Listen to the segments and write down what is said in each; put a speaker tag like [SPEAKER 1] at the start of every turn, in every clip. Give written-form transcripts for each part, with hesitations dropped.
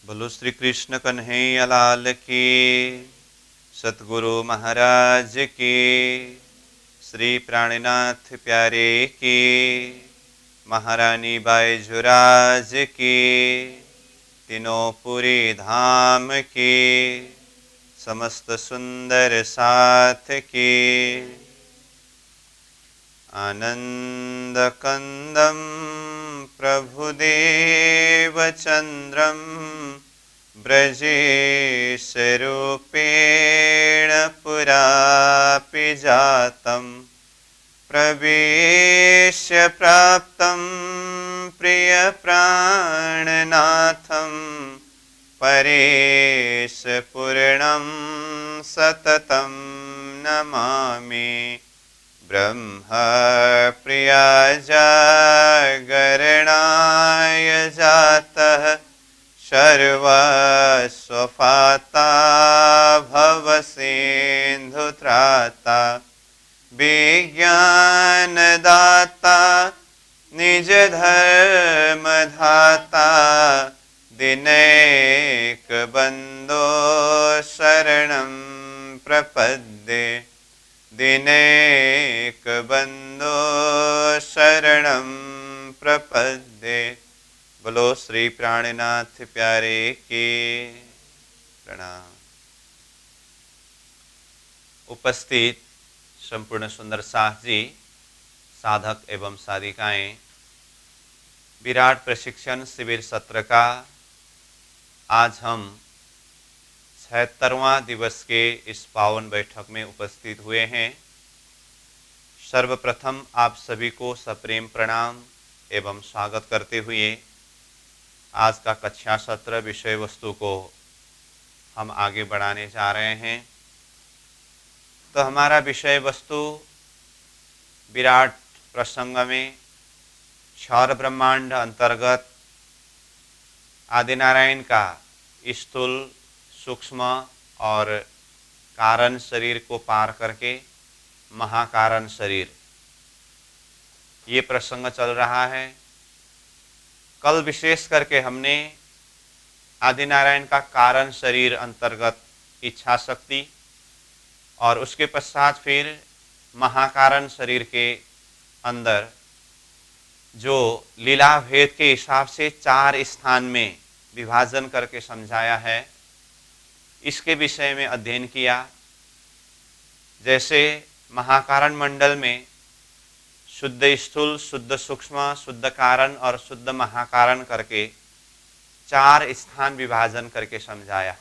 [SPEAKER 1] बोलो श्री कृष्ण कन्हैया लाल की, सतगुरु महाराज की, श्री प्राणनाथ प्यारे की, महारानी बाईजुराज की, तीनों पुरी धाम की, समस्त सुंदर साथ की। आनंद कंदम प्रभुदेव चंद्रम ब्रजेशरूपेण पुरापि जातं प्रवेश्य प्राप्तं प्रियप्राणनाथं परेशपूर्णं सततं नमामि। ब्रह्मप्रियाजागरणाय जातः सर्वस्वपाता भवसिन्धुत्राता विज्ञानदाता निजधर्मधाता दिनैकबन्धो शरणं प्रपद्ये दिनैकबन्धो शरणं प्रपद्ये। बोलो श्री प्राणनाथ प्यारे की प्रणाम। उपस्थित संपूर्ण सुंदर साथ जी, साधक एवं साधिकाएं, विराट प्रशिक्षण शिविर सत्र का आज हम 76वां दिवस के इस पावन बैठक में उपस्थित हुए हैं। सर्वप्रथम आप सभी को सप्रेम प्रणाम एवं स्वागत करते हुए आज का कक्षा सत्र विषय वस्तु को हम आगे बढ़ाने जा रहे हैं। तो हमारा विषय वस्तु विराट प्रसंग में क्षौर ब्रह्मांड अंतर्गत आदिनारायण का स्थूल, सूक्ष्म और कारण शरीर को पार करके महाकारण शरीर, ये प्रसंग चल रहा है। कल विशेष करके हमने आदिनारायण का कारण शरीर अंतर्गत इच्छा शक्ति और उसके पश्चात फिर महाकारण शरीर के अंदर जो लीला भेद के हिसाब से 4 स्थान में विभाजन करके समझाया है, इसके विषय में अध्ययन किया। जैसे महाकारण मंडल में शुद्ध स्थूल, शुद्ध सूक्ष्म, शुद्ध कारण और शुद्ध महाकारण करके 4 स्थान विभाजन करके समझाया।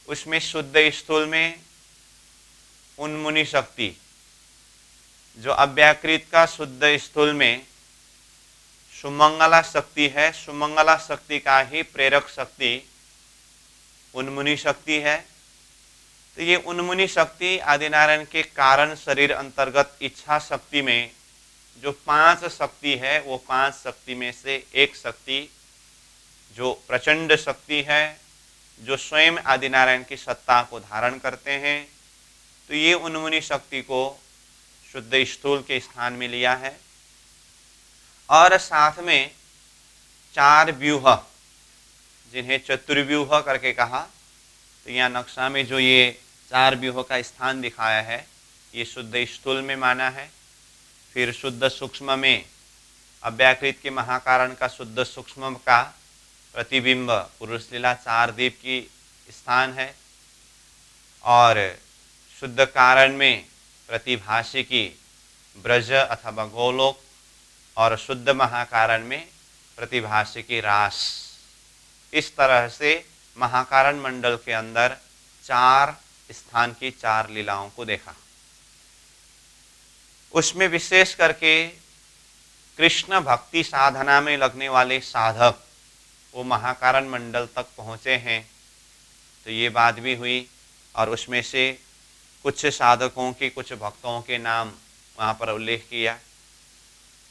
[SPEAKER 1] उसमें शुद्ध स्थूल में उन्मुनि शक्ति, जो अव्याकृत का शुद्ध स्थूल में सुमंगला शक्ति है, सुमंगला शक्ति का ही प्रेरक शक्ति उन्मुनि शक्ति है। तो ये उन्मुनि शक्ति आदिनारायण के कारण शरीर अंतर्गत इच्छा शक्ति में जो 5 शक्ति है, वो 5 शक्ति में से एक शक्ति जो प्रचंड शक्ति है, जो स्वयं आदिनारायण की सत्ता को धारण करते हैं। तो ये उन्मुनि शक्ति को शुद्ध स्थूल के स्थान में लिया है। और साथ में 4 व्यूह, जिन्हें चतुर्व्यूह करके कहा। तो यहाँ नक्शा में जो ये 4 व्यूह का स्थान दिखाया है, ये शुद्ध स्थूल में माना है। फिर शुद्ध सूक्ष्म में अव्याकृत के महाकारण का शुद्ध सूक्ष्म का प्रतिबिंब पुरुष लीला 4 दीप की स्थान है। और शुद्ध कारण में प्रतिभाषी की ब्रज अथवा गोलोक, और शुद्ध महाकारण में प्रतिभाषी की रास। इस तरह से महाकारण मंडल के अंदर 4 स्थान की 4 लीलाओं को देखा। उसमें विशेष करके कृष्ण भक्ति साधना में लगने वाले साधक वो महाकारण मंडल तक पहुँचे हैं, तो ये बात भी हुई। और उसमें से कुछ साधकों के, कुछ भक्तों के नाम वहाँ पर उल्लेख किया।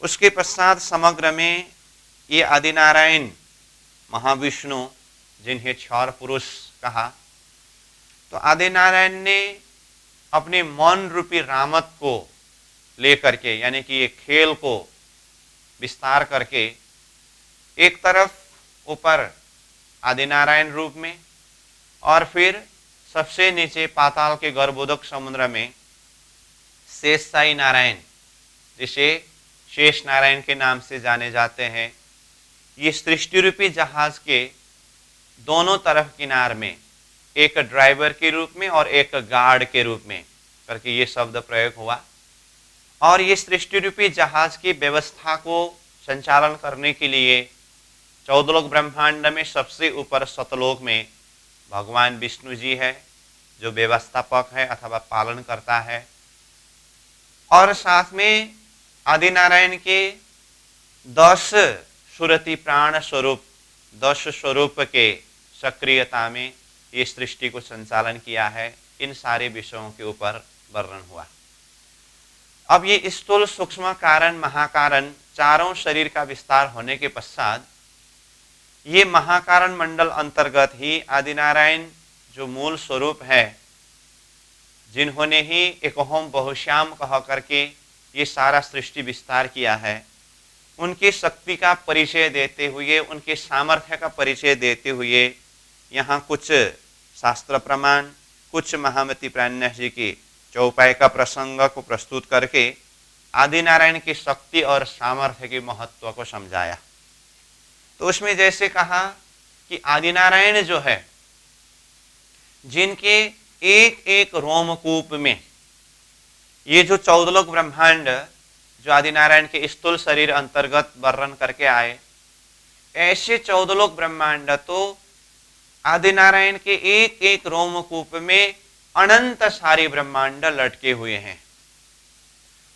[SPEAKER 1] उसके पश्चात समग्र में ये आदिनारायण महाविष्णु, जिन्हें क्षौर पुरुष कहा, तो आदिनारायण ने अपने मौन रूपी रामत को लेकर के, यानी कि ये खेल को विस्तार करके एक तरफ ऊपर आदिनारायण रूप में, और फिर सबसे नीचे पाताल के गर्भोदक समुद्र में शेषशायी नारायण, जिसे शेष नारायण के नाम से जाने जाते हैं, ये सृष्टि रूपी जहाज के दोनों तरफ किनार में एक ड्राइवर के रूप में और एक गार्ड के रूप में करके ये शब्द प्रयोग हुआ। और ये सृष्टि रूपी जहाज की व्यवस्था को संचालन करने के लिए चौदलोक ब्रह्मांड में सबसे ऊपर सतलोक में भगवान विष्णु जी है, जो व्यवस्थापक है अथवा पालन करता है। और साथ में आदिनारायण के 10 सुरति प्राण स्वरूप, 10 स्वरूप के सक्रियता में ये सृष्टि को संचालन किया है। इन सारे विषयों के ऊपर वर्णन हुआ। अब ये स्थूल, सूक्ष्म, कारण, महाकारण चारों शरीर का विस्तार होने के पश्चात ये महाकारण मंडल अंतर्गत ही आदिनारायण जो मूल स्वरूप है, जिन्होंने ही एकोहम बहुश्याम कह करके ये सारा सृष्टि विस्तार किया है, उनकी शक्ति का परिचय देते हुए, उनके सामर्थ्य का परिचय देते हुए यहाँ कुछ शास्त्र प्रमाण, कुछ महामती प्राणन्यास जी की चौपाई का प्रसंग को प्रस्तुत करके आदिनारायण की शक्ति और सामर्थ्य के महत्व को समझाया। तो उसमें जैसे कहा कि आदिनारायण जो है, जिनके एक एक रोमकूप में ये जो चौदलोक ब्रह्मांड जो आदिनारायण के स्थूल शरीर अंतर्गत वर्णन करके आए, ऐसे चौदलोक ब्रह्मांड तो आदिनारायण के एक एक रोमकूप में अनंत सारे ब्रह्मांड लटके हुए हैं।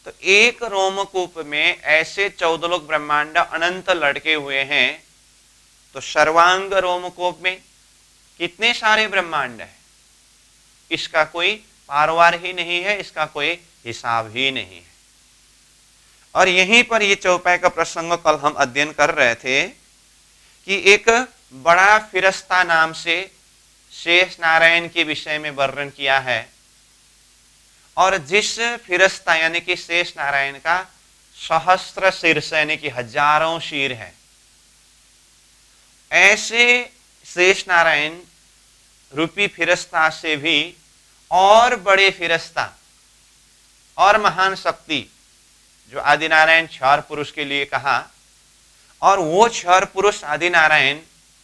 [SPEAKER 1] तो एक रोमकूप में ऐसे चौदलोक ब्रह्मांड अनंत लटके हुए हैं, तो सर्वांग रोमकूप में कितने सारे ब्रह्मांड है, इसका कोई पारवार ही नहीं है, इसका कोई हिसाब ही नहीं है। और यहीं पर ये चौपाई का प्रसंग कल हम अध्ययन कर रहे थे कि एक बड़ा फिरस्ता नाम से शेष नारायण के विषय में वर्णन किया है, और जिस फिरस्ता यानी कि शेष नारायण का सहस्त्र शीर्ष यानी कि हजारों शीर है, ऐसे शेष नारायण रूपी फिरस्ता से भी और बड़े फिरस्ता और महान शक्ति जो आदिनारायण क्षर पुरुष के लिए कहा, और वो क्षर पुरुष आदिनारायण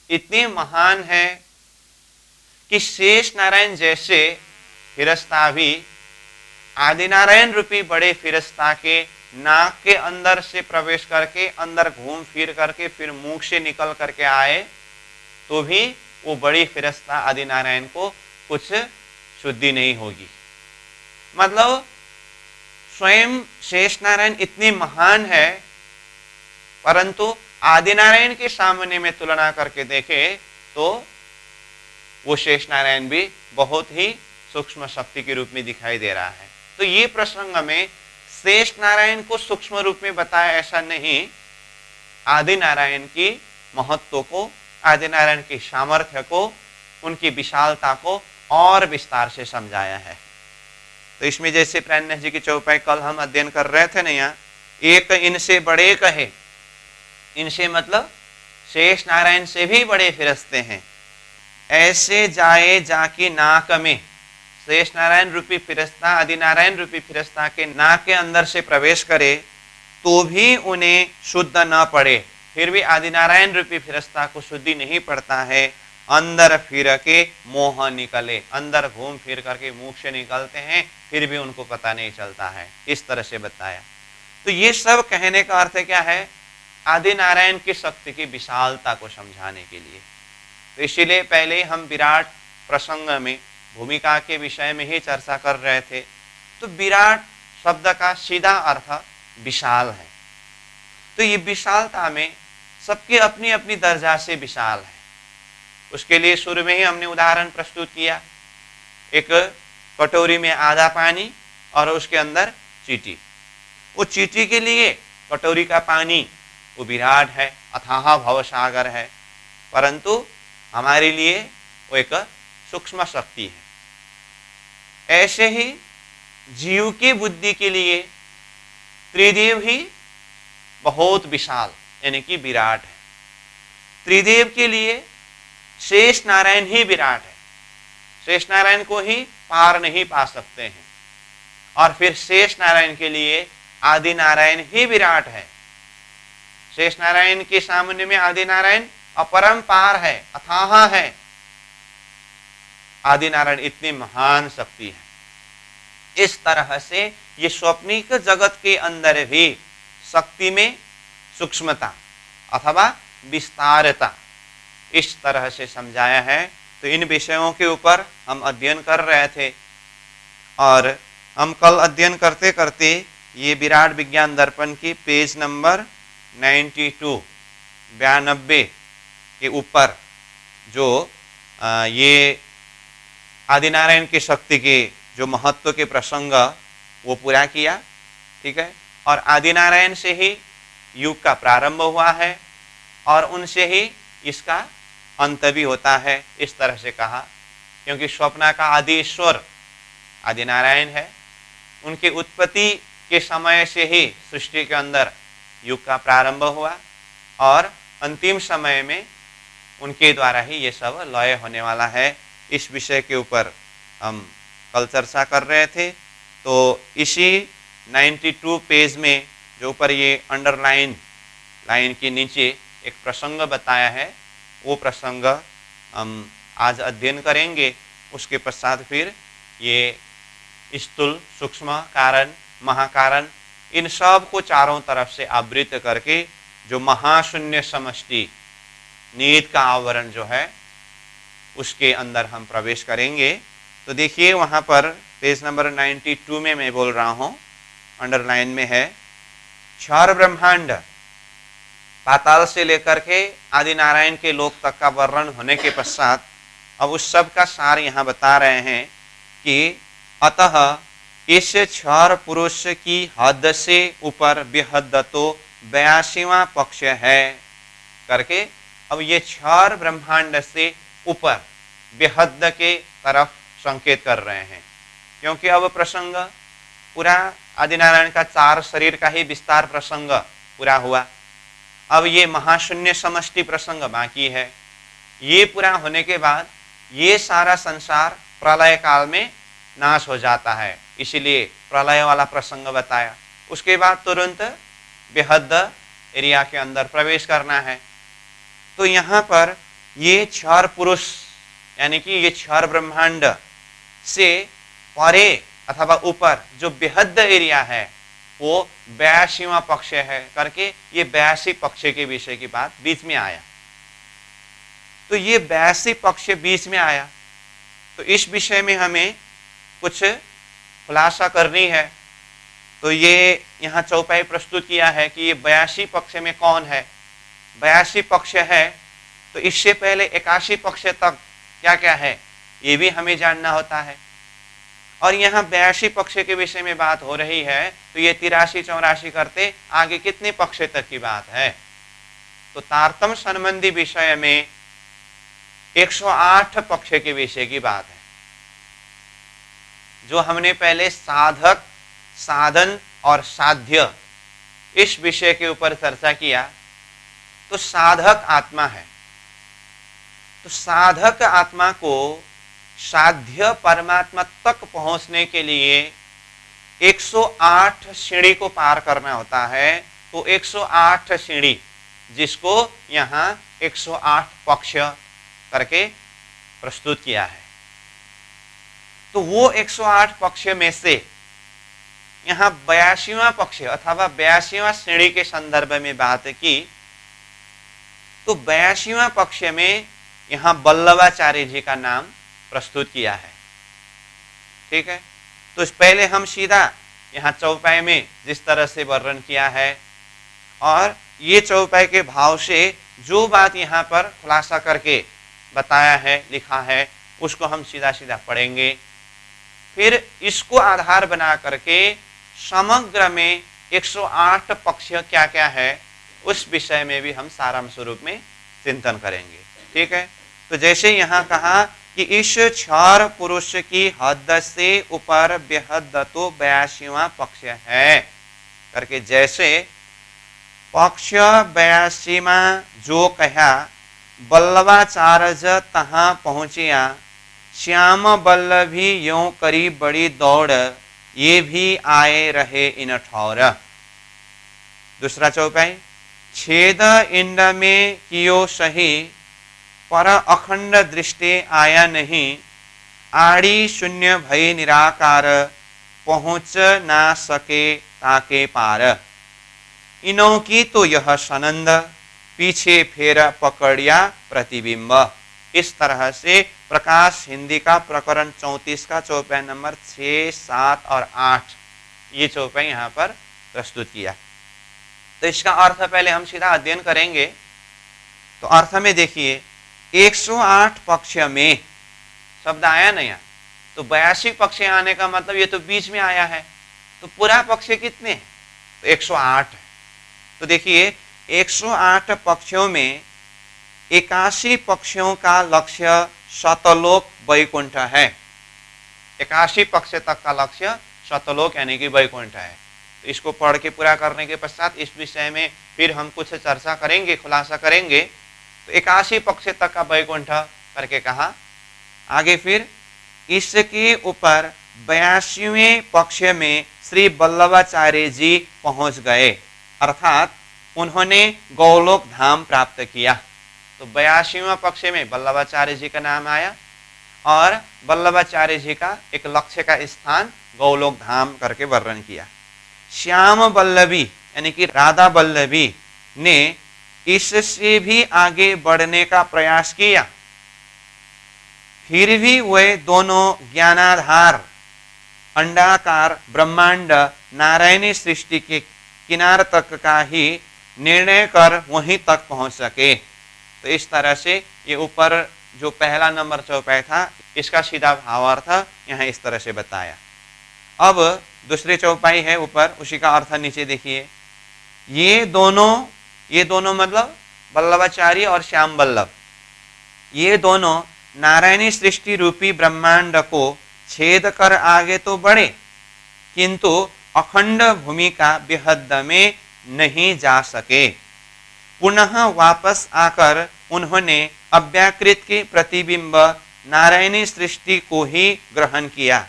[SPEAKER 1] इतने महान है कि शेष नारायण जैसे फिरस्ता भी आदिनारायण रूपी बड़े फिरस्ता के नाक के अंदर से प्रवेश करके अंदर घूम फिर करके फिर मुख से निकल करके आए, तो भी वो बड़ी फिरस्ता आदिनारायण को कुछ शुद्धि नहीं होगी। मतलब स्वयं शेष नारायण इतनी महान है, परंतु आदिनारायण के सामने में तुलना करके देखे तो वो शेष नारायण भी बहुत ही सूक्ष्म शक्ति के रूप में दिखाई दे रहा है। तो ये प्रसंग में शेष नारायण को सूक्ष्म रूप में बताया ऐसा नहीं, आदिनारायण की महत्व को, आदिनारायण की सामर्थ्य को, उनकी विशालता को और विस्तार से समझाया है। तो इसमें जैसे प्राणन्यास जी की चौपाई कल हम अध्ययन कर रहे थे ना, यहाँ एक इनसे बड़े कहे, इनसे मतलब शेष नारायण से भी बड़े फिरस्ते हैं, ऐसे जाए जाकी नाक में, शेष नारायण रूपी फिरस्ता आदिनारायण रूपी फिरस्ता के नाक के अंदर से प्रवेश करे तो भी उन्हें शुद्ध न पड़े, फिर भी आदिनारायण रूपी फिरस्ता को शुद्धि नहीं पड़ता है, अंदर फिर के मोह निकले, अंदर घूम फिर करके मुख से निकलते हैं, फिर भी उनको पता नहीं चलता है। इस तरह से बताया। तो ये सब कहने का अर्थ क्या है? आदिनारायण की शक्ति की विशालता को समझाने के लिए। तो इसीलिए पहले हम विराट प्रसंग में भूमिका के विषय में ही चर्चा कर रहे थे। तो विराट शब्द का सीधा अर्थ विशाल है। तो ये विशालता में सबके अपनी अपनी दर्जा से विशाल है। उसके लिए शुरू में ही हमने उदाहरण प्रस्तुत किया, एक कटोरी में आधा पानी और उसके अंदर चींटी। वो चींटी के लिए कटोरी का पानी वो विराट है, अथाह भवसागर है, परंतु हमारे लिए वो एक सूक्ष्म शक्ति है। ऐसे ही जीव की बुद्धि के लिए त्रिदेव ही बहुत विशाल यानी कि विराट है। त्रिदेव के लिए शेष नारायण ही विराट है, शेष नारायण को ही पार नहीं पा सकते हैं। और फिर शेष नारायण के लिए आदि नारायण ही विराट है। शेष नारायण के सामने में आदि नारायण अपरंपार है, अथाह है। आदि नारायण इतनी महान शक्ति है। इस तरह से ये स्वप्निक जगत के अंदर भी शक्ति में सूक्ष्मता अथवा विस्तारता इस तरह से समझाया है। तो इन विषयों के ऊपर हम अध्ययन कर रहे थे और हम कल अध्ययन करते करते ये विराट विज्ञान दर्पण की पेज नंबर 92 के ऊपर जो ये आदिनारायण की शक्ति के जो महत्व के प्रसंग वो पूरा किया, ठीक है। और आदिनारायण से ही युग का प्रारंभ हुआ है और उनसे ही इसका अंत भी होता है, इस तरह से कहा। क्योंकि स्वप्न का आदि ईश्वर आदिनारायण है, उनकी उत्पत्ति के समय से ही सृष्टि के अंदर युग का प्रारंभ हुआ और अंतिम समय में उनके द्वारा ही ये सब लय होने वाला है। इस विषय के ऊपर हम कल चर्चा कर रहे थे। तो इसी 92 पेज में जो ऊपर ये अंडरलाइन लाइन के नीचे एक प्रसंग बताया है, वो प्रसंग हम आज अध्ययन करेंगे। उसके पश्चात फिर ये स्थूल, सूक्ष्म, कारण, महाकारण इन सब को चारों तरफ से आवृत करके जो महाशून्य समष्टि नीत का आवरण जो है उसके अंदर हम प्रवेश करेंगे। तो देखिए वहाँ पर पेज नंबर 92 में मैं बोल रहा हूँ, अंडरलाइन में है, क्षर ब्रह्मांड पाताल से लेकर के आदि नारायण के लोक तक का वर्णन होने के पश्चात अब उस सब का सार यहाँ बता रहे हैं कि अतः इस क्षर पुरुष की हद से ऊपर बेहद तो 82वां पक्ष है करके अब ये क्षर ब्रह्मांड से ऊपर बेहद के तरफ संकेत कर रहे हैं। क्योंकि अब प्रसंग पूरा आदिनारायण का 4 शरीर का ही विस्तार प्रसंग पूरा हुआ। अब ये महाशून्य समष्टि प्रसंग बाकी है। ये पूरा होने के बाद ये सारा संसार प्रलय काल में नाश हो जाता है, इसीलिए प्रलय वाला प्रसंग बताया। उसके बाद तुरंत बेहद एरिया के अंदर प्रवेश करना है। तो यहाँ पर ये क्षर पुरुष यानी कि ये क्षर ब्रह्मांड से परे अथवा ऊपर जो बेहद एरिया है वो 82वां पक्ष है करके ये 82 पक्ष के विषय की बात बीच में आया। तो ये 82 पक्ष बीच में आया, तो इस विषय में हमें कुछ खुलासा करनी है। तो ये यहाँ चौपाई प्रस्तुत किया है कि ये 82 पक्ष में कौन है। 82 पक्ष है तो इससे पहले 81 पक्ष तक क्या क्या है ये भी हमें जानना होता है। और यहाँ 82 पक्ष के विषय में बात हो रही है तो ये 83-84 करते आगे कितने पक्ष तक की बात है। तो तारतम्य संबंधी विषय में 108 पक्ष के विषय की बात है। जो हमने पहले साधक, साधन और साध्य इस विषय के ऊपर चर्चा किया, तो साधक आत्मा है। तो साधक आत्मा को साध्य परमात्मा तक पहुंचने के लिए 108 सीढ़ी को पार करना होता है। तो 108 सीढ़ी जिसको यहाँ 108 पक्ष करके प्रस्तुत किया है। तो वो 108 पक्ष में से यहाँ 82वां पक्ष अथवा 82वां श्रेणी के संदर्भ में बात की। तो 82वां पक्ष में यहाँ वल्लभाचार्य जी का नाम प्रस्तुत किया है, ठीक है। तो इस पहले हम सीधा यहाँ चौपाई में जिस तरह से वर्णन किया है और ये चौपाई के भाव से जो बात यहाँ पर खुलासा करके बताया है, लिखा है, उसको हम सीधा सीधा पढ़ेंगे। फिर इसको आधार बना करके समग्र में 108 पक्ष क्या क्या है उस विषय में भी हम सारांश रूप में चिंतन करेंगे, ठीक है। तो जैसे यहाँ कहा कि इस क्षर पुरुष की हद से ऊपर बेहद तो 82वां पक्ष है करके, जैसे पक्ष 82वां जो कहा बल्लवाचार्ज तहाँ पहुँचिया, श्याम बल्लभी यों करी बड़ी दौड़, ये भी आए रहे इन ठौर। दूसरा चौपाई, छेद इंड में कियो सही, पर अखंड दृष्टि आया नहीं, आड़ी शून्य भय निराकार, पहुँच ना सके ताके पार। इनों की तो यह सनंद, पीछे फेर पकड़िया प्रतिबिंब। इस तरह से प्रकाश हिंदी का प्रकरण 34 का चौपाई नंबर 6, 7 और 8 ये चौपाई यहाँ पर प्रस्तुत किया। तो इसका अर्थ पहले हम सीधा अध्ययन करेंगे। तो अर्थ में देखिए, 108 पक्ष में शब्द आया नहीं, तो 82 पक्ष आने का मतलब ये तो बीच में आया है, तो पूरा पक्ष कितने हैं? तो 108 है। तो देखिए 108 पक्षों में 81 पक्षों का लक्ष्य शतलोक वैकुंठ है। 81 पक्ष तक का लक्ष्य शतलोक यानी कि वैकुंठ है। तो इसको पढ़ के पूरा करने के पश्चात इस विषय में फिर हम कुछ चर्चा करेंगे, खुलासा करेंगे। तो 81 पक्ष तक का वैकुंठ करके कहा। आगे फिर इसके ऊपर 82वें पक्ष में श्री वल्लभाचार्य जी पहुंच गए, अर्थात उन्होंने गौलोक धाम प्राप्त किया। तो 82वां पक्ष में वल्लभाचार्य जी का नाम आया और वल्लभाचार्य जी का एक लक्ष्य का स्थान गौलोक धाम करके वर्णन किया। श्याम वल्लभी यानी कि राधा वल्लभी ने इससे भी आगे बढ़ने का प्रयास किया, फिर भी वे दोनों ज्ञानाधार अंडाकार ब्रह्मांड नारायणी सृष्टि के किनार तक का ही निर्णय कर वहीं तक पहुंच सके। तो इस तरह से ये ऊपर जो पहला नंबर चौपाई था, इसका सीधा भावार्थ यहाँ इस तरह से बताया। अब दूसरी चौपाई है ऊपर, उसी का अर्थ नीचे देखिए। ये दोनों मतलब वल्लभाचार्य और श्याम वल्लभ, ये दोनों नारायणी सृष्टि रूपी ब्रह्मांड को छेद कर आगे तो बढ़े, किंतु अखंड भूमिका बेहद में नहीं जा सके। पुनः वापस आकर उन्होंने अव्याकृत के प्रतिबिंब नारायणी सृष्टि को ही ग्रहण किया।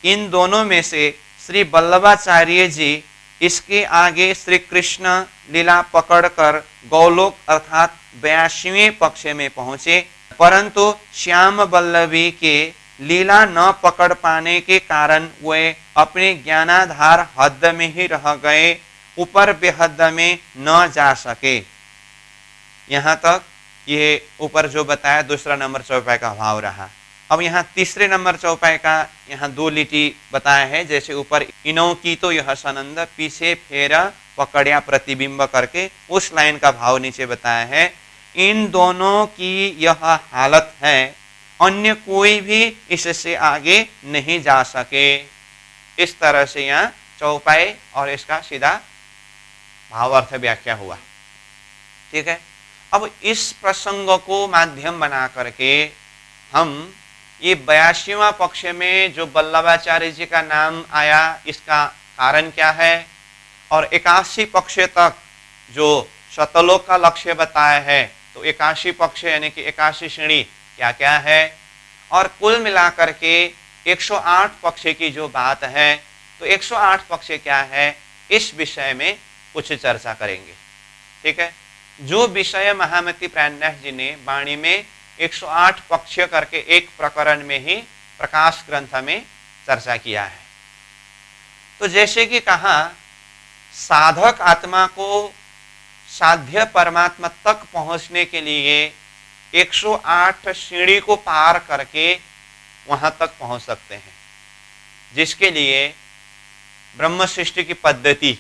[SPEAKER 1] इन दोनों में से श्री वल्लभाचार्य जी इसके आगे श्री कृष्ण लीला पकड़कर गौलोक अर्थात 82वें पक्ष में पहुंचे, परंतु श्याम वल्लभी के लीला न पकड़ पाने के कारण वे अपने ज्ञानाधार हद में ही रह गए, ऊपर बेहद में न जा सके। यहाँ तक ये ऊपर जो बताया दूसरा नंबर चौपाई का भाव रहा। अब यहाँ तीसरे नंबर चौपाई का यहाँ 2 लिटी बताया है, जैसे ऊपर इनों की तो यह सनंद, पीछे फेरा पकड़िया प्रतिबिंब करके उस लाइन का भाव नीचे बताया है। इन दोनों की यह हालत है, अन्य कोई भी इससे आगे नहीं जा सके। इस तरह से यहाँ चौपाई और इसका सीधा भावार्थ व्याख्या हुआ। ठीक है, अब इस प्रसंग को माध्यम बना करके हम ये 82वां पक्ष में जो वल्लभाचार्य जी का नाम आया, इसका कारण क्या है, और 81 पक्ष तक जो शतलोक का लक्ष्य बताया है, तो 81 पक्ष यानी कि 81 श्रेणी क्या क्या है, और कुल मिलाकर के 108 पक्ष की जो बात है, तो 108 पक्ष क्या है, इस विषय में कुछ चर्चा करेंगे। ठीक है, जो विषय महामती प्राणनाथ जी ने वाणी में 108 पक्ष करके एक प्रकरण में ही प्रकाश ग्रंथ में चर्चा किया है। तो जैसे कि कहा, साधक आत्मा को साध्य परमात्मा तक पहुंचने के लिए 108 सीढ़ी को पार करके वहां तक पहुंच सकते हैं, जिसके लिए ब्रह्म सृष्टि की पद्धति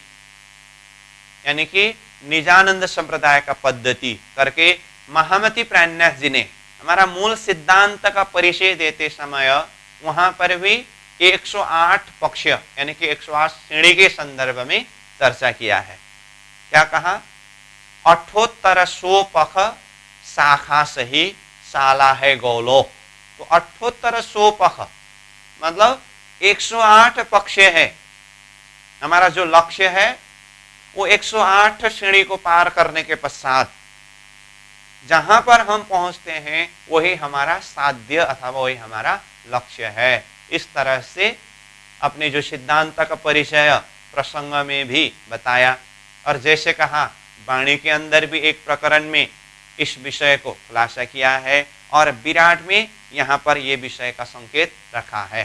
[SPEAKER 1] यानी कि निजानंद संप्रदाय का पद्धति करके महामती प्राणनाथ जी ने हमारा मूल सिद्धांत का परिचय देते समय वहां पर भी 108 पक्ष यानी कि 108 श्रेणी के संदर्भ में चर्चा किया है। क्या कहा, 78 पख शाखा सही साला है गौलोक। तो 78 पख मतलब 108 पक्ष है। हमारा जो लक्ष्य है वो 108 श्रेणी को पार करने के पश्चात जहां पर हम पहुंचते हैं वही हमारा साध्य अथवा वही हमारा लक्ष्य है। इस तरह से अपने जो सिद्धांत का परिचय प्रसंग में भी बताया, और जैसे कहा वाणी के अंदर भी एक प्रकरण में इस विषय को खुलासा किया है, और विराट में यहाँ पर ये विषय का संकेत रखा है।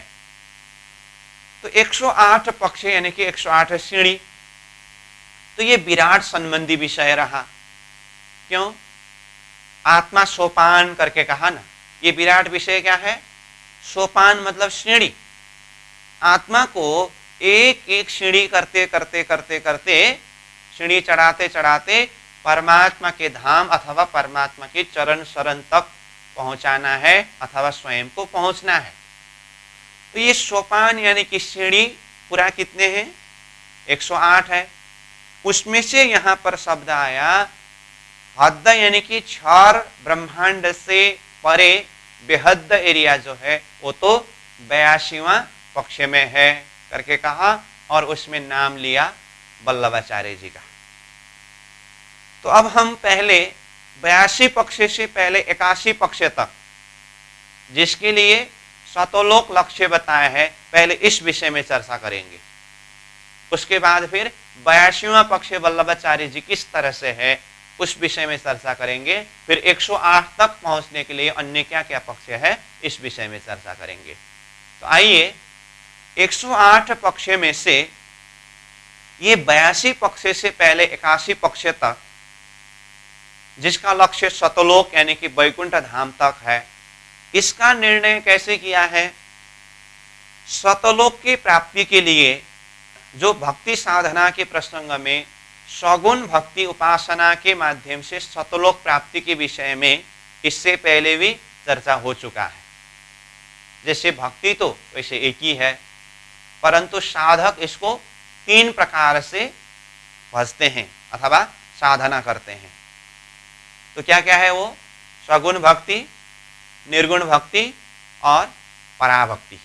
[SPEAKER 1] तो 108 पक्ष यानी कि 108 श्रेणी, तो ये विराट संबंधी विषय रहा। क्यों? आत्मा सोपान करके कहा ना, ये विराट विषय क्या है? सोपान मतलब श्रेणी। आत्मा को एक एक सीढ़ी करते करते करते करते सीढ़ी चढ़ाते चढ़ाते परमात्मा के धाम अथवा परमात्मा के चरण शरण तक पहुंचाना है अथवा स्वयं को पहुंचना है। तो ये सोपान यानी कि सीढ़ी पूरा कितने हैं? 108 है। उसमें से यहां पर शब्द आया हद यानी कि 4 ब्रह्मांड से परे बेहद एरिया जो है वो तो 82वां पक्ष में है करके कहा, और उसमें नाम लिया वल्लभाचार्य जी का। तो अब हम पहले 82 पक्ष से पहले 81 पक्ष तक, जिसके लिए सतोलोक लक्ष्य बताया है, पहले इस विषय में चर्चा करेंगे। उसके बाद फिर 82वां पक्ष वल्लभाचार्य जी किस तरह से है उस विषय में चर्चा करेंगे। फिर 108 तक पहुंचने के लिए अन्य क्या क्या पक्ष है इस विषय में चर्चा करेंगे। तो आइए 108 पक्ष में से ये 82 पक्ष से पहले 81 पक्ष तक, जिसका लक्ष्य सतलोक यानी कि वैकुंठ धाम तक है, इसका निर्णय कैसे किया है? सतलोक की प्राप्ति के लिए जो भक्ति साधना के प्रसंग में सगुण भक्ति उपासना के माध्यम से सतलोक प्राप्ति के विषय में इससे पहले भी चर्चा हो चुका है। जैसे भक्ति तो वैसे एक ही है, परंतु साधक इसको 3 प्रकार से भजते हैं अथवा साधना करते हैं। तो क्या क्या है वो? सगुण भक्ति, निर्गुण भक्ति और पराभक्ति।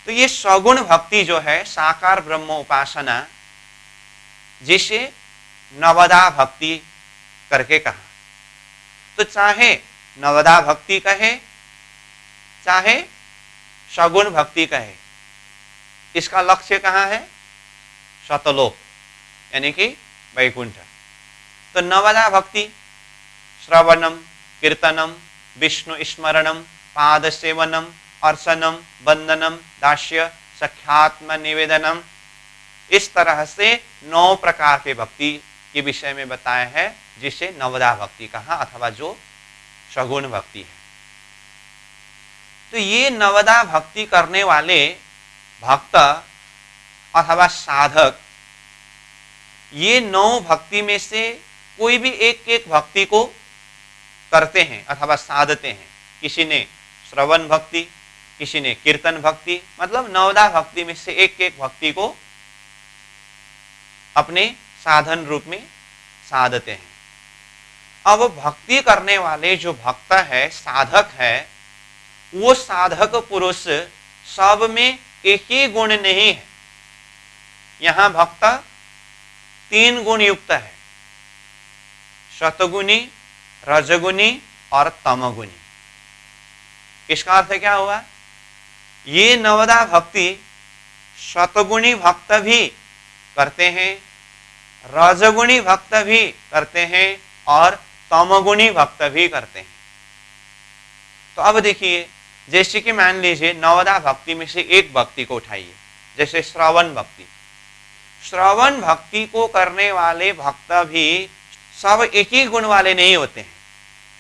[SPEAKER 1] तो ये सगुण भक्ति जो है साकार ब्रह्म उपासना, जिसे नवदा भक्ति करके कहा। तो चाहे नवदा भक्ति कहे चाहे सगुण भक्ति कहे, इसका लक्ष्य कहाँ है? सतलोक यानी कि वैकुंठ। तो नवदा भक्ति श्रवणम, कीर्तनम, विष्णु स्मरणम, पाद सेवनम, अर्चनम, वंदनम, दास्य, सख्यात्म निवेदनम, इस तरह से 9 प्रकार के भक्ति के विषय में बताया है, जिसे नवदा भक्ति कहा अथवा जो सगुण भक्ति है। तो ये नवदा भक्ति करने वाले भक्त अथवा साधक ये 9 भक्ति में से कोई भी एक एक भक्ति को करते हैं अथवा साधते हैं। किसी ने श्रवण भक्ति, किसी ने कीर्तन भक्ति, मतलब नवदा भक्ति में से एक एक भक्ति को अपने साधन रूप में साधते हैं। अब भक्ति करने वाले जो भक्त है, साधक है, वो साधक पुरुष सब में एक ही गुण नहीं है। यहां भक्त 3 गुण युक्त है, सतगुणी, रजगुणी और तमगुणी। इसका अर्थ क्या हुआ? ये नवदा भक्ति सतगुणी भक्त भी करते हैं, रजगुणी भक्त भी करते हैं और तमगुणी भक्त भी करते हैं। तो अब देखिए, जैसे कि मान लीजिए नवदा भक्ति में से एक भक्ति को उठाइए, जैसे श्रवण भक्ति। श्रवण भक्ति को करने वाले भक्त भी सब एक ही गुण वाले नहीं होते हैं।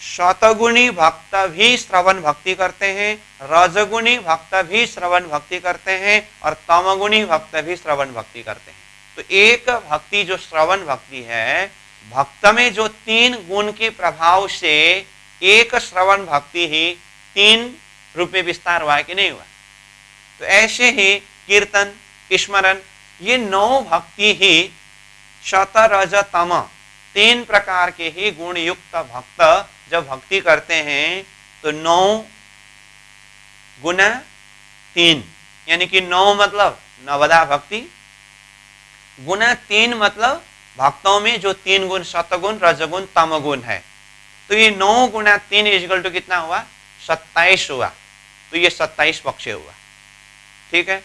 [SPEAKER 1] शतगुणी भक्त भी श्रवण भक्ति करते हैं, रजगुणी भक्त भी श्रवण भक्ति करते हैं और तमगुणी भक्त भी श्रवण भक्ति करते हैं। तो एक भक्ति जो श्रवण भक्ति है, भक्त में जो 3 गुण के प्रभाव से एक श्रवण भक्ति ही 3 रूप में विस्तार हुआ है कि नहीं हुआ? तो ऐसे ही कीर्तन, स्मरण, ये 9 भक्ति ही शत रज तम 3 प्रकार के ही गुण युक्त भक्त जब भक्ति करते हैं तो 9 गुना 3 यानी कि 9 मतलब नवदा भक्ति, गुना 3 मतलब भक्तों में जो 3 गुण सतगुण, रजगुण, तमगुण है, तो ये 9 गुना 3 इक्वल टू कितना हुआ? 27 हुआ। तो ये 27 पक्ष हुआ। ठीक है,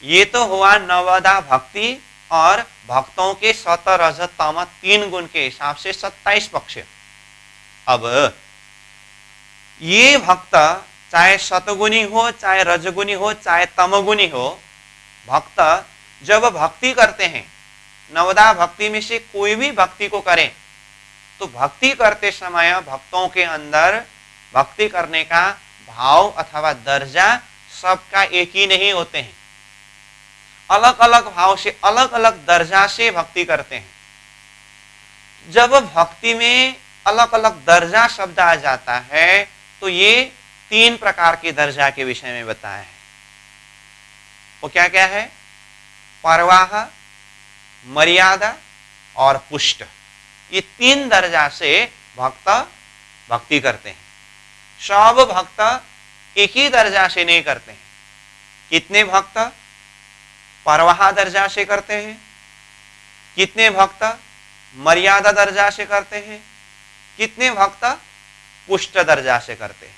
[SPEAKER 1] ये तो हुआ नवदा भक्ति और भक्तों के सत रज तम 3 गुण के हिसाब से 27 पक्ष। अब ये भक्त चाहे सतगुणी हो, चाहे रजगुणी हो, चाहे तमगुणी हो, भक्त जब भक्ति करते हैं, नवदा भक्ति में से कोई भी भक्ति को करें, तो भक्ति करते समय भक्तों के अंदर भक्ति करने का भाव अथवा दर्जा सबका एक ही नहीं होते हैं। अलग अलग भाव से, अलग अलग दर्जा से भक्ति करते हैं। जब भक्ति में अलग अलग दर्जा शब्द आ जाता है तो ये 3 प्रकार के दर्जा के विषय में बताया है। वो क्या क्या है? परवाह, मर्यादा और पुष्ट। ये 3 दर्जा से भक्त भक्ति करते हैं। सब भक्त एक ही दर्जा से नहीं करते हैं। कितने भक्त परवाह दर्जा से करते हैं, कितने भक्त मर्यादा दर्जा से करते हैं, कितने भक्त पुष्ट दर्जा से करते हैं।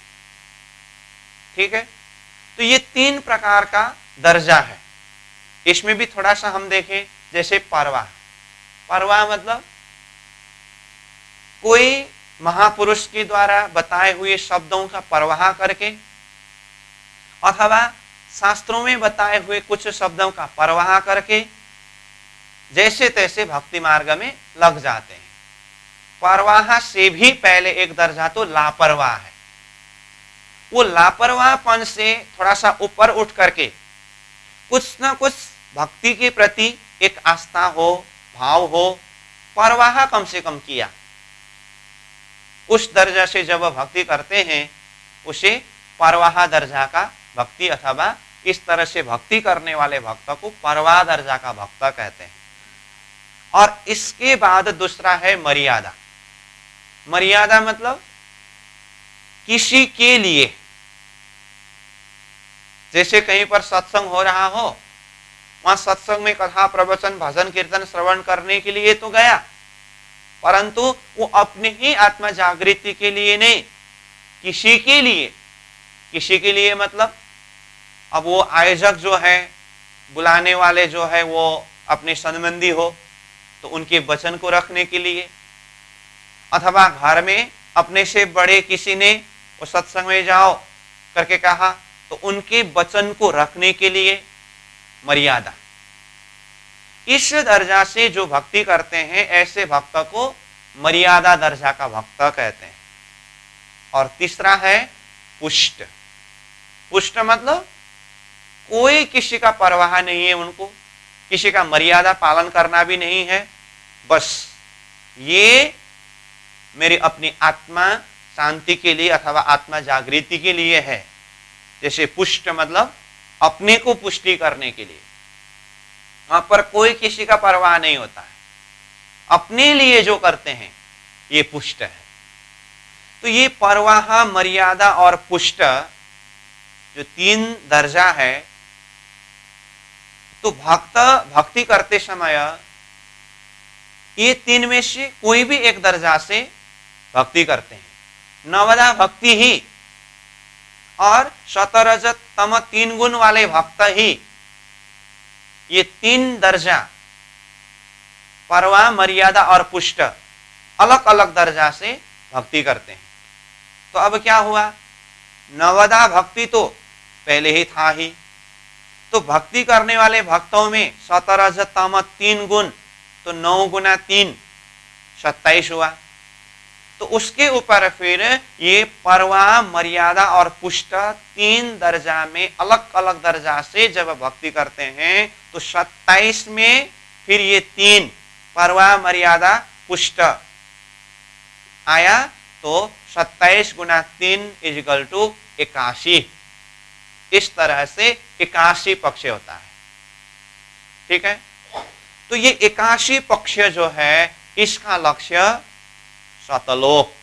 [SPEAKER 1] ठीक है, तो ये 3 प्रकार का दर्जा है। इसमें भी थोड़ा सा हम देखें, जैसे परवाह। परवाह मतलब कोई महापुरुष के द्वारा बताए हुए शब्दों का परवाह करके अथवा शास्त्रों में बताए हुए कुछ शब्दों का परवाह करके जैसे तैसे भक्ति मार्ग में लग जाते हैं। परवाह से भी पहले एक दर्जा तो लापरवाह है। वो लापरवाहपन से थोड़ा सा ऊपर उठ करके कुछ ना कुछ भक्ति के प्रति एक आस्था हो, भाव हो, परवाह कम से कम किया, उस दर्जा से जब भक्ति करते हैं उसे परवाह दर्जा का भक्ति अथवा इस तरह से भक्ति करने वाले भक्त को परवाह दर्जा का भक्त कहते हैं। और इसके बाद दूसरा है मर्यादा। मर्यादा मतलब किसी के लिए, जैसे कहीं पर सत्संग हो रहा हो, वहां सत्संग में कथा प्रवचन भजन कीर्तन श्रवण करने के लिए तो गया, परंतु वो अपने ही आत्मा जागृति के लिए नहीं, किसी के लिए। किसी के लिए मतलब अब वो आयोजक जो है, बुलाने वाले जो है, वो अपने संबंधी हो तो उनके वचन को रखने के लिए, अथवा घर में अपने से बड़े किसी ने वो सत्संग में जाओ करके कहा तो उनके वचन को रखने के लिए मर्यादा। इस दर्जा से जो भक्ति करते हैं ऐसे भक्त को मर्यादा दर्जा का भक्त कहते हैं। और तीसरा है पुष्ट। पुष्ट मतलब कोई किसी का परवाह नहीं है, उनको किसी का मर्यादा पालन करना भी नहीं है, बस ये मेरी अपनी आत्मा शांति के लिए अथवा आत्मा जागृति के लिए है। जैसे पुष्ट मतलब अपने को पुष्टि करने के लिए, वहां पर कोई किसी का परवाह नहीं होता है, अपने लिए जो करते हैं ये पुष्ट है। तो ये परवाह, मर्यादा और पुष्ट जो 3 दर्जा है, तो भक्त भक्ति करते समय ये 3 में से कोई भी एक दर्जा से भक्ति करते हैं। नवदा भक्ति ही और शतरज तम 3 गुण वाले भक्त ही ये 3 दर्जा परवाह, मर्यादा और पुष्ट अलग अलग दर्जा से भक्ति करते हैं। तो अब क्या हुआ? नवदा भक्ति तो पहले ही था ही, तो भक्ति करने वाले भक्तों में शतरज तम 3 गुण, तो 9 गुना 3 27 हुआ। तो उसके ऊपर फिर ये परवाह, मर्यादा और पुष्ट 3 दर्जा में अलग अलग दर्जा से जब भक्ति करते हैं तो 27 में फिर ये 3 परवाह, मर्यादा, पुष्ट आया, तो 27 गुना 3 इक्वल टू 81। इस तरह से 81 पक्ष होता है। ठीक है, तो ये 81 पक्ष जो है इसका लक्ष्य सतलोक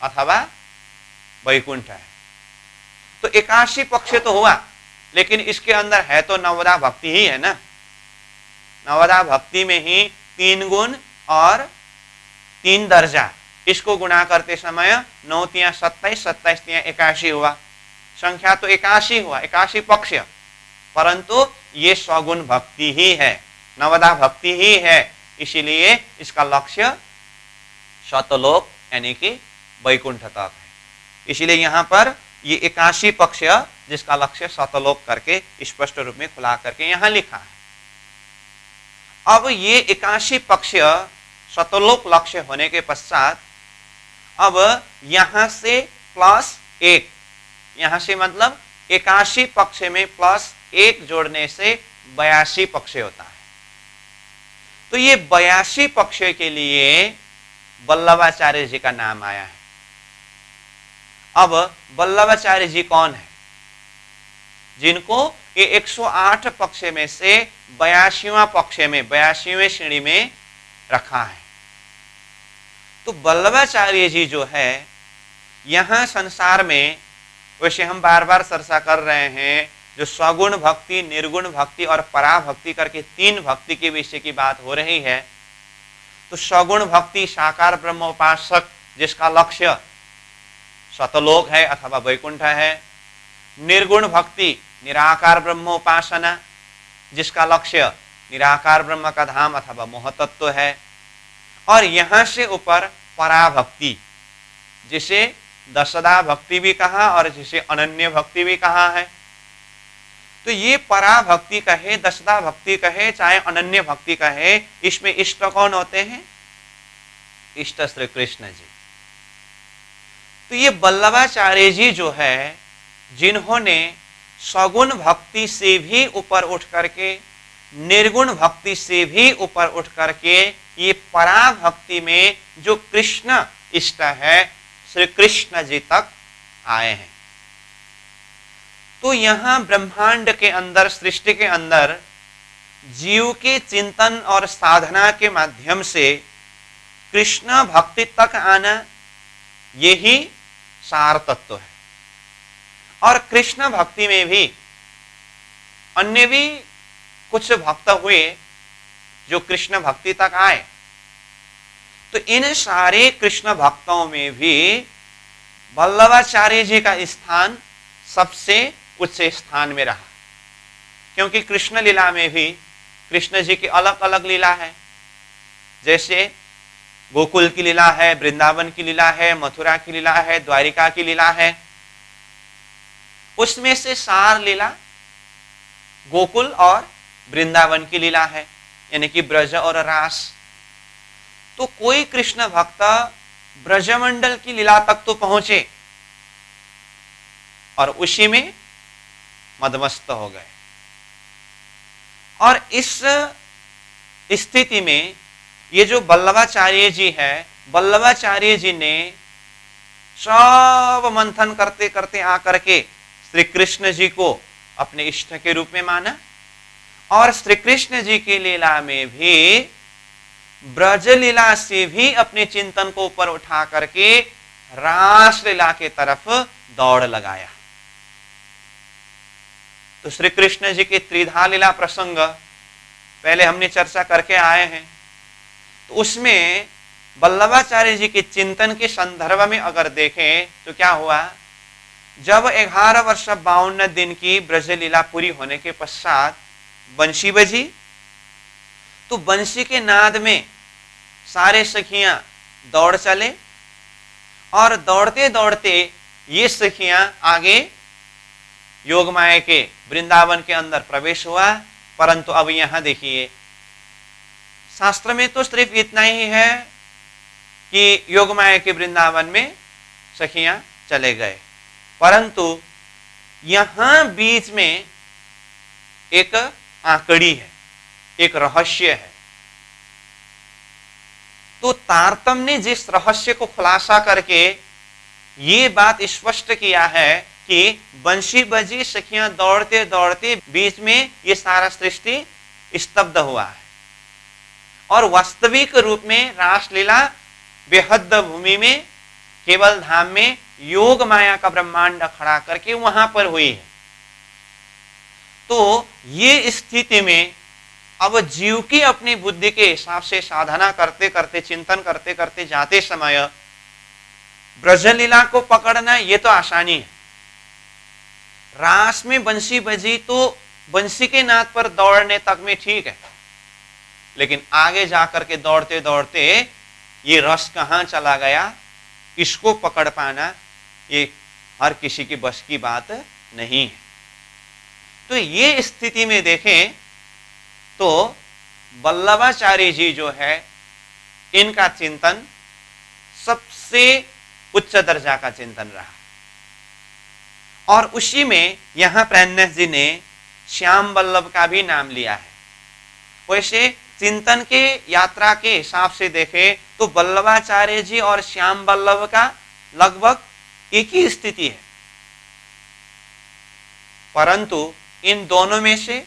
[SPEAKER 1] अथवा वैकुंठ है। तो 81 पक्ष तो हुआ, लेकिन इसके अंदर है तो नवदा भक्ति ही है ना। नवदा भक्ति में ही 3 गुण और 3 दर्जा इसको गुणा करते समय 9 तिया 27, 27 तिया 81 हुआ, संख्या तो 81 हुआ, 81 पक्ष, परंतु ये सगुण भक्ति ही है, नवदा भक्ति ही है, इसीलिए इसका लक्ष्य शतलोक यानी कि वैकुंठ तक है। इसीलिए यहाँ पर ये 81 पक्ष जिसका लक्ष्य शतलोक करके स्पष्ट रूप में खुला करके यहाँ लिखा है। अब ये 81 पक्ष शतलोक लक्ष्य होने के पश्चात अब यहां से +1, यहां से मतलब 81 पक्ष में +1 जोड़ने से 82 पक्ष होता है। तो ये 82 पक्ष के लिए वल्लभाचार्य जी का नाम आया है। अब वल्लभाचार्य जी कौन है? जिनको ये 108 पक्ष में से 82वां पक्ष में 82वें श्रेणी में रखा है। तो वल्लभाचार्य जी जो है यहां संसार में, वैसे हम बार बार चर्चा कर रहे हैं, जो सगुण भक्ति, निर्गुण भक्ति और पराभक्ति करके 3 भक्ति के विषय की बात हो रही है। तो सगुण भक्ति साकार ब्रह्मोपासक जिसका लक्ष्य शतलोक है अथवा वैकुंठ है, निर्गुण भक्ति निराकार ब्रह्मोपासना जिसका लक्ष्य निराकार ब्रह्म का धाम अथवा मोहतत्व है, और यहां से ऊपर पराभक्ति जिसे दशदा भक्ति भी कहा और जिसे अनन्य भक्ति भी कहा है। तो ये पराभक्ति कहे, दशदा भक्ति कहे, चाहे अनन्य भक्ति कहे, इसमें इष्ट कौन होते हैं? इष्ट श्री कृष्ण जी। तो ये वल्लभाचार्य जी जो है, जिन्होंने सगुण भक्ति से भी ऊपर उठ करके, निर्गुण भक्ति से भी ऊपर उठ करके ये पराभक्ति में जो कृष्ण इष्ट है, श्री कृष्ण जी तक आए हैं। तो यहां ब्रह्मांड के अंदर, सृष्टि के अंदर जीव के चिंतन और साधना के माध्यम से कृष्ण भक्ति तक आना, यही सार तत्व है। और कृष्ण भक्ति में भी अन्य भी कुछ भक्त हुए जो कृष्ण भक्ति तक आए। तो इन सारे कृष्ण भक्तों में भी वल्लभाचार्य जी का स्थान सबसे उच्च स्थान में रहा, क्योंकि कृष्ण लीला में भी कृष्ण जी की अलग अलग लीला है। जैसे गोकुल की लीला है, वृंदावन की लीला है, मथुरा की लीला है, द्वारिका की लीला है। उसमें से सार लीला गोकुल और वृंदावन की लीला है, यानी कि ब्रज और रास। तो कोई कृष्ण भक्त ब्रजमंडल की लीला तक तो पहुंचे और उसी में मदमस्त हो गए। और इस स्थिति में ये जो वल्लभाचार्य जी है, वल्लभाचार्य जी ने सब मंथन करते करते आकर के श्री कृष्ण जी को अपने इष्ट के रूप में माना, और श्री कृष्ण जी की लीला में भी ब्रज लीला से भी अपने चिंतन को ऊपर उठा करके रास लीला के तरफ दौड़ लगाया। तो श्री कृष्ण जी की त्रिधा लीला प्रसंग पहले हमने चर्चा करके आए हैं। तो उसमें वल्लभाचार्य जी के चिंतन के संदर्भ में अगर देखें तो क्या हुआ, जब 11 वर्ष 52 दिन की ब्रज लीला पूरी होने के पश्चात बंशी बजी, तो बंशी के नाद में सारे सखियां दौड़ चले, और दौड़ते दौड़ते ये सखियां आगे योगमाया के वृंदावन के अंदर प्रवेश हुआ। परंतु अब यहां देखिए, शास्त्र में तो सिर्फ इतना ही है कि योगमाया के वृंदावन में सखियां चले गए, परंतु यहां बीच में एक आंकड़ी है, एक रहस्य है। तो तारतम्य ने जिस रहस्य को खुलासा करके ये बात स्पष्ट किया है कि बंशी बजी, सखियां दौड़ते दौड़ते बीच में ये सारा सृष्टि स्तब्ध हुआ है, और वास्तविक रूप में रासलीला बेहद भूमि में केवल धाम में योग माया का ब्रह्मांड खड़ा करके वहां पर हुई है। तो ये स्थिति में अब जीव की अपनी बुद्धि के हिसाब से साधना करते करते, चिंतन करते करते जाते समय ब्रजलीला को पकड़ना ये तो आसानी है। रास में बंसी बजी तो बंसी के नाद पर दौड़ने तक में ठीक है, लेकिन आगे जाकर के दौड़ते दौड़ते ये रस कहां चला गया, इसको पकड़ पाना ये हर किसी की बस की बात नहीं है। तो ये स्थिति में देखें तो वल्लभाचार्य जी जो है इनका चिंतन सबसे उच्च दर्जा का चिंतन रहा, और उसी में यहां प्राणनाथ जी ने श्याम वल्लभ का भी नाम लिया है। वैसे चिंतन के यात्रा के हिसाब से देखें तो वल्लभाचार्य जी और श्याम वल्लभ का लगभग एक ही स्थिति है, परंतु इन दोनों में से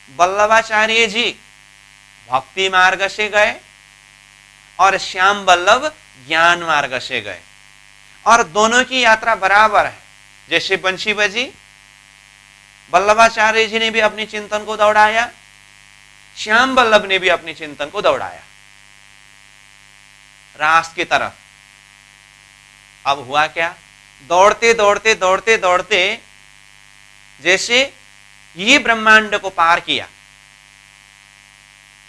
[SPEAKER 1] वल्लभाचार्य जी भक्ति मार्ग से गए और श्याम वल्लभ ज्ञान मार्ग से गए, और दोनों की यात्रा बराबर है। जैसे बंसी बजी, वल्लभाचार्य जी ने भी अपने चिंतन को दौड़ाया, श्याम वल्लभ ने भी अपने चिंतन को दौड़ाया रास की तरफ। अब हुआ क्या, दौड़ते दौड़ते दौड़ते दौड़ते जैसे ये ब्रह्मांड को पार किया,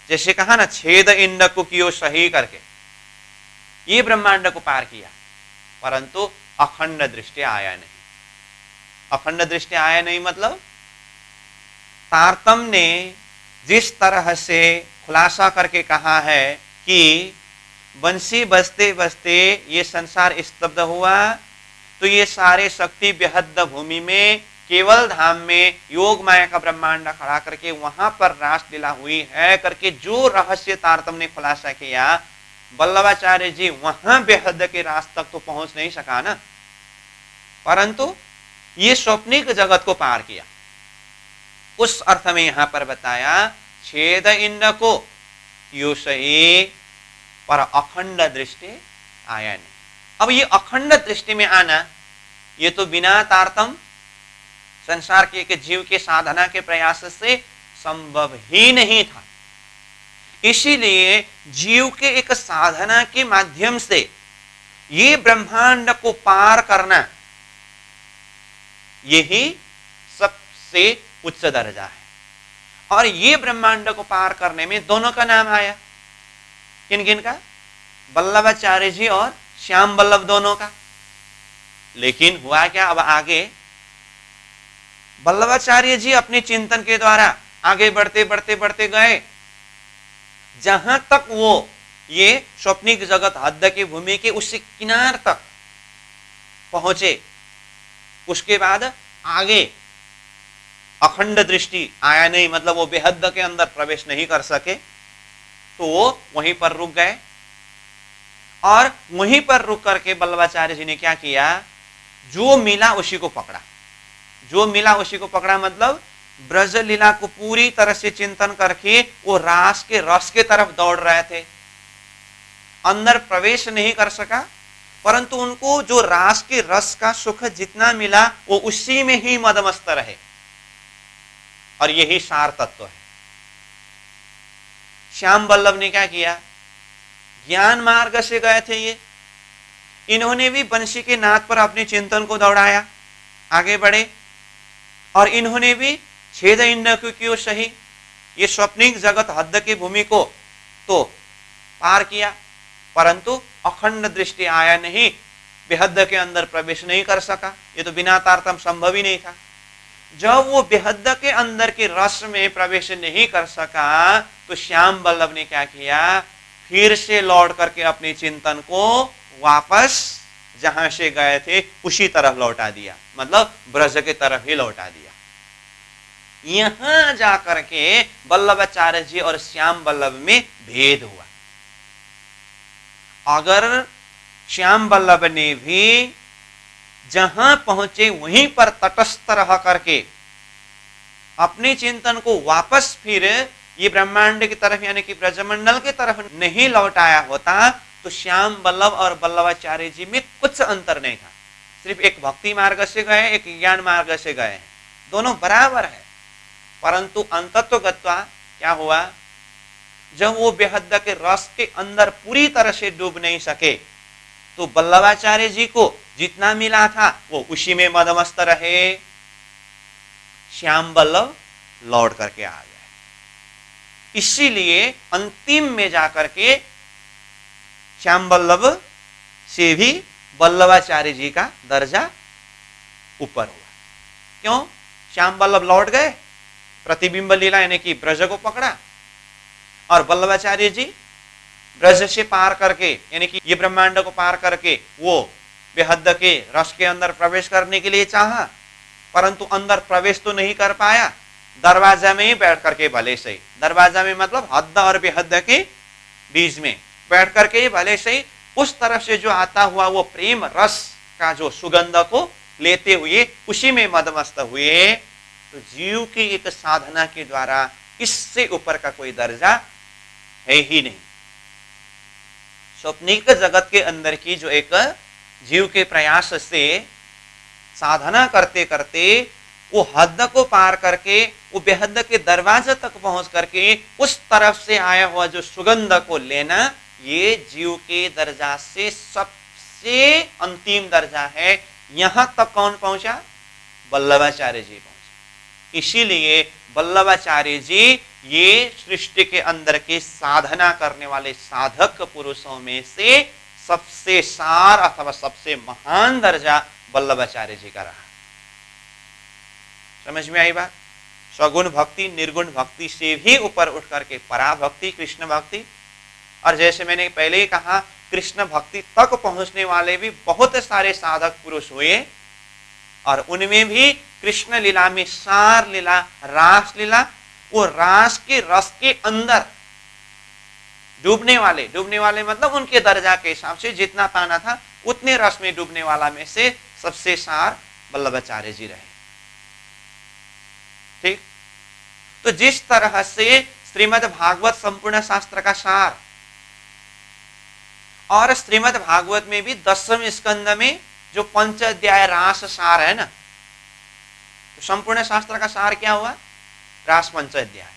[SPEAKER 1] जैसे कहा ना छेद इंड को कियो सही करके, ये ब्रह्मांड को पार किया, परंतु अखंड दृष्टि आया नहीं। अखंड दृष्टि आया नहीं मतलब तारतम्य ने जिस तरह से खुलासा करके कहा है कि बंसी बजते बजते ये संसार स्तब्ध हुआ, तो ये सारे शक्ति बेहद भूमि में केवल धाम में योग माया का ब्रह्मांड खड़ा करके वहां पर रास लीला हुई है करके जो रहस्य तारतम्य ने खुलासा किया, वल्लभाचार्य जी वहां बेहद के रास तक तो पहुंच नहीं सका ना, परंतु ये स्वप्निक जगत को पार किया। उस अर्थ में यहां पर बताया छेद इंड को यो सही, पर अखंड दृष्टि आया नहीं। अब ये अखंड दृष्टि में आना ये तो बिना तारतम्य संसार के एक जीव के साधना के प्रयास से संभव ही नहीं था। इसीलिए जीव के एक साधना के माध्यम से ये ब्रह्मांड को पार करना यही सबसे उच्च दर्जा है, और ये ब्रह्मांड को पार करने में दोनों का नाम आया। किन किन का? वल्लभाचार्य जी और श्याम वल्लभ दोनों का। लेकिन हुआ क्या, अब आगे वल्लभाचार्य जी अपने चिंतन के द्वारा आगे बढ़ते बढ़ते बढ़ते गए, जहां तक वो ये स्वप्निक जगत हद की भूमि के उस किनार तक पहुंचे, उसके बाद आगे अखंड दृष्टि आया नहीं, मतलब वो बेहद के अंदर प्रवेश नहीं कर सके, तो वो वहीं पर रुक गए। और वहीं पर रुक करके वल्लभाचार्य जी ने क्या किया, जो मिला उसी को पकड़ा। जो मिला उसी को पकड़ा मतलब ब्रज लीला को पूरी तरह से चिंतन करके वो रास के रस के तरफ दौड़ रहे थे, अंदर प्रवेश नहीं कर सका, परंतु उनको जो रास के रस का सुख जितना मिला वो उसी में ही मदमस्त रहे, और यही सार तत्व है। श्याम वल्लभ ने क्या किया, ज्ञान मार्ग से गए थे ये, इन्होंने भी बंसी के नाद पर अपने चिंतन को दौड़ाया, आगे बढ़े, और इन्होंने भी छेद इंड क्यों सही, ये स्वप्निक जगत हद की भूमि को तो पार किया, परंतु अखंड दृष्टि आया नहीं, बेहद के अंदर प्रवेश नहीं कर सका। ये तो बिना तारतम्य संभव ही नहीं था। जब वो बेहद के अंदर के रस में प्रवेश नहीं कर सका, तो श्याम वल्लभ ने क्या किया, फिर से लौट करके अपने चिंतन को वापस जहां से गए थे उसी तरफ लौटा दिया, मतलब ब्रज के तरफ ही लौटा दिया। यहां जाकर के वल्लभाचार्य जी और श्याम वल्लभ में भेद हुआ। अगर श्याम वल्लभ ने भी जहां पहुंचे वहीं पर तटस्थ रह करके अपने चिंतन को वापस फिर ये ब्रह्मांड की तरफ यानी कि ब्रजमंडल की तरफ नहीं लौटाया होता, तो श्याम वल्लभ और वल्लभाचार्य जी में कुछ अंतर नहीं था। सिर्फ एक भक्ति मार्ग से गए, एक ज्ञान मार्ग से गए हैं, दोनों बराबर है, परंतु अंतत्वगत्वा क्या हुआ, जब वो बेहद के रस के अंदर पूरी तरह से डूब नहीं सके, तो वल्लभाचार्य जी को जितना मिला था वो उसी में मदमस्त रहे। श्याम वल्लभ लौट करके आ गए। इसीलिए अंतिम में जाकर के श्याम वल्लभ से भी वल्लभाचार्य जी का दर्जा ऊपर हुआ। क्यों? श्याम वल्लभ लौट गए, प्रतिबिंब लीला यानी कि ब्रज को पकड़ा, और वल्लभाचार्य जी ब्रज से पार करके यानी कि ये ब्रह्मांड को पार करके वो बेहद के रस के अंदर प्रवेश करने के लिए चाहा, परंतु अंदर प्रवेश तो नहीं कर पाया। दरवाजा में ही बैठ करके भले सही, दरवाजा में मतलब हद और बेहद के बीच में बैठ करके ही भले सही उस तरफ से जो आता हुआ वो प्रेम रस का जो सुगंध को लेते हुए उसी में मदमस्त हुए। तो जीव की एक साधना के द्वारा इससे ऊपर का कोई दर्जा है ही नहीं। स्वप्निक जगत के अंदर की जो एक जीव के प्रयास से साधना करते करते वो हद को पार करके वो बेहद के दरवाजे तक पहुंच करके उस तरफ से आया हुआ जो सुगंध को लेना, ये जीव के दर्जा से सबसे अंतिम दर्जा है। यहां तक कौन पहुंचा? वल्लभाचार्य जी पहुंचे। इसीलिए वल्लभाचार्य जी ये सृष्टि के अंदर के साधना करने वाले साधक पुरुषों में से सबसे सार अथवा सबसे महान दर्जा वल्लभाचार्य जी का रहा। समझ में आई बात? सगुण भक्ति निर्गुण भक्ति से भी ऊपर उठ करके पराभक्ति कृष्ण भक्ति, और जैसे मैंने पहले ही कहा कृष्ण भक्ति तक पहुंचने वाले भी बहुत सारे साधक पुरुष हुए, और उनमें भी कृष्ण लीला में सार लीला रास लीला, वो रास के रस के अंदर डूबने वाले मतलब उनके दर्जा के हिसाब से जितना पाना था उतने रस में डूबने वाला में से सबसे सार वल्लभाचार्य जी रहे। ठीक, तो जिस तरह से श्रीमद् भागवत संपूर्ण शास्त्र का सार, और श्रीमद् भागवत में भी 10वें स्कंद में जो पंच अध्याय रास सार है ना, तो संपूर्ण शास्त्र का सार क्या हुआ? रास पंच अध्याय।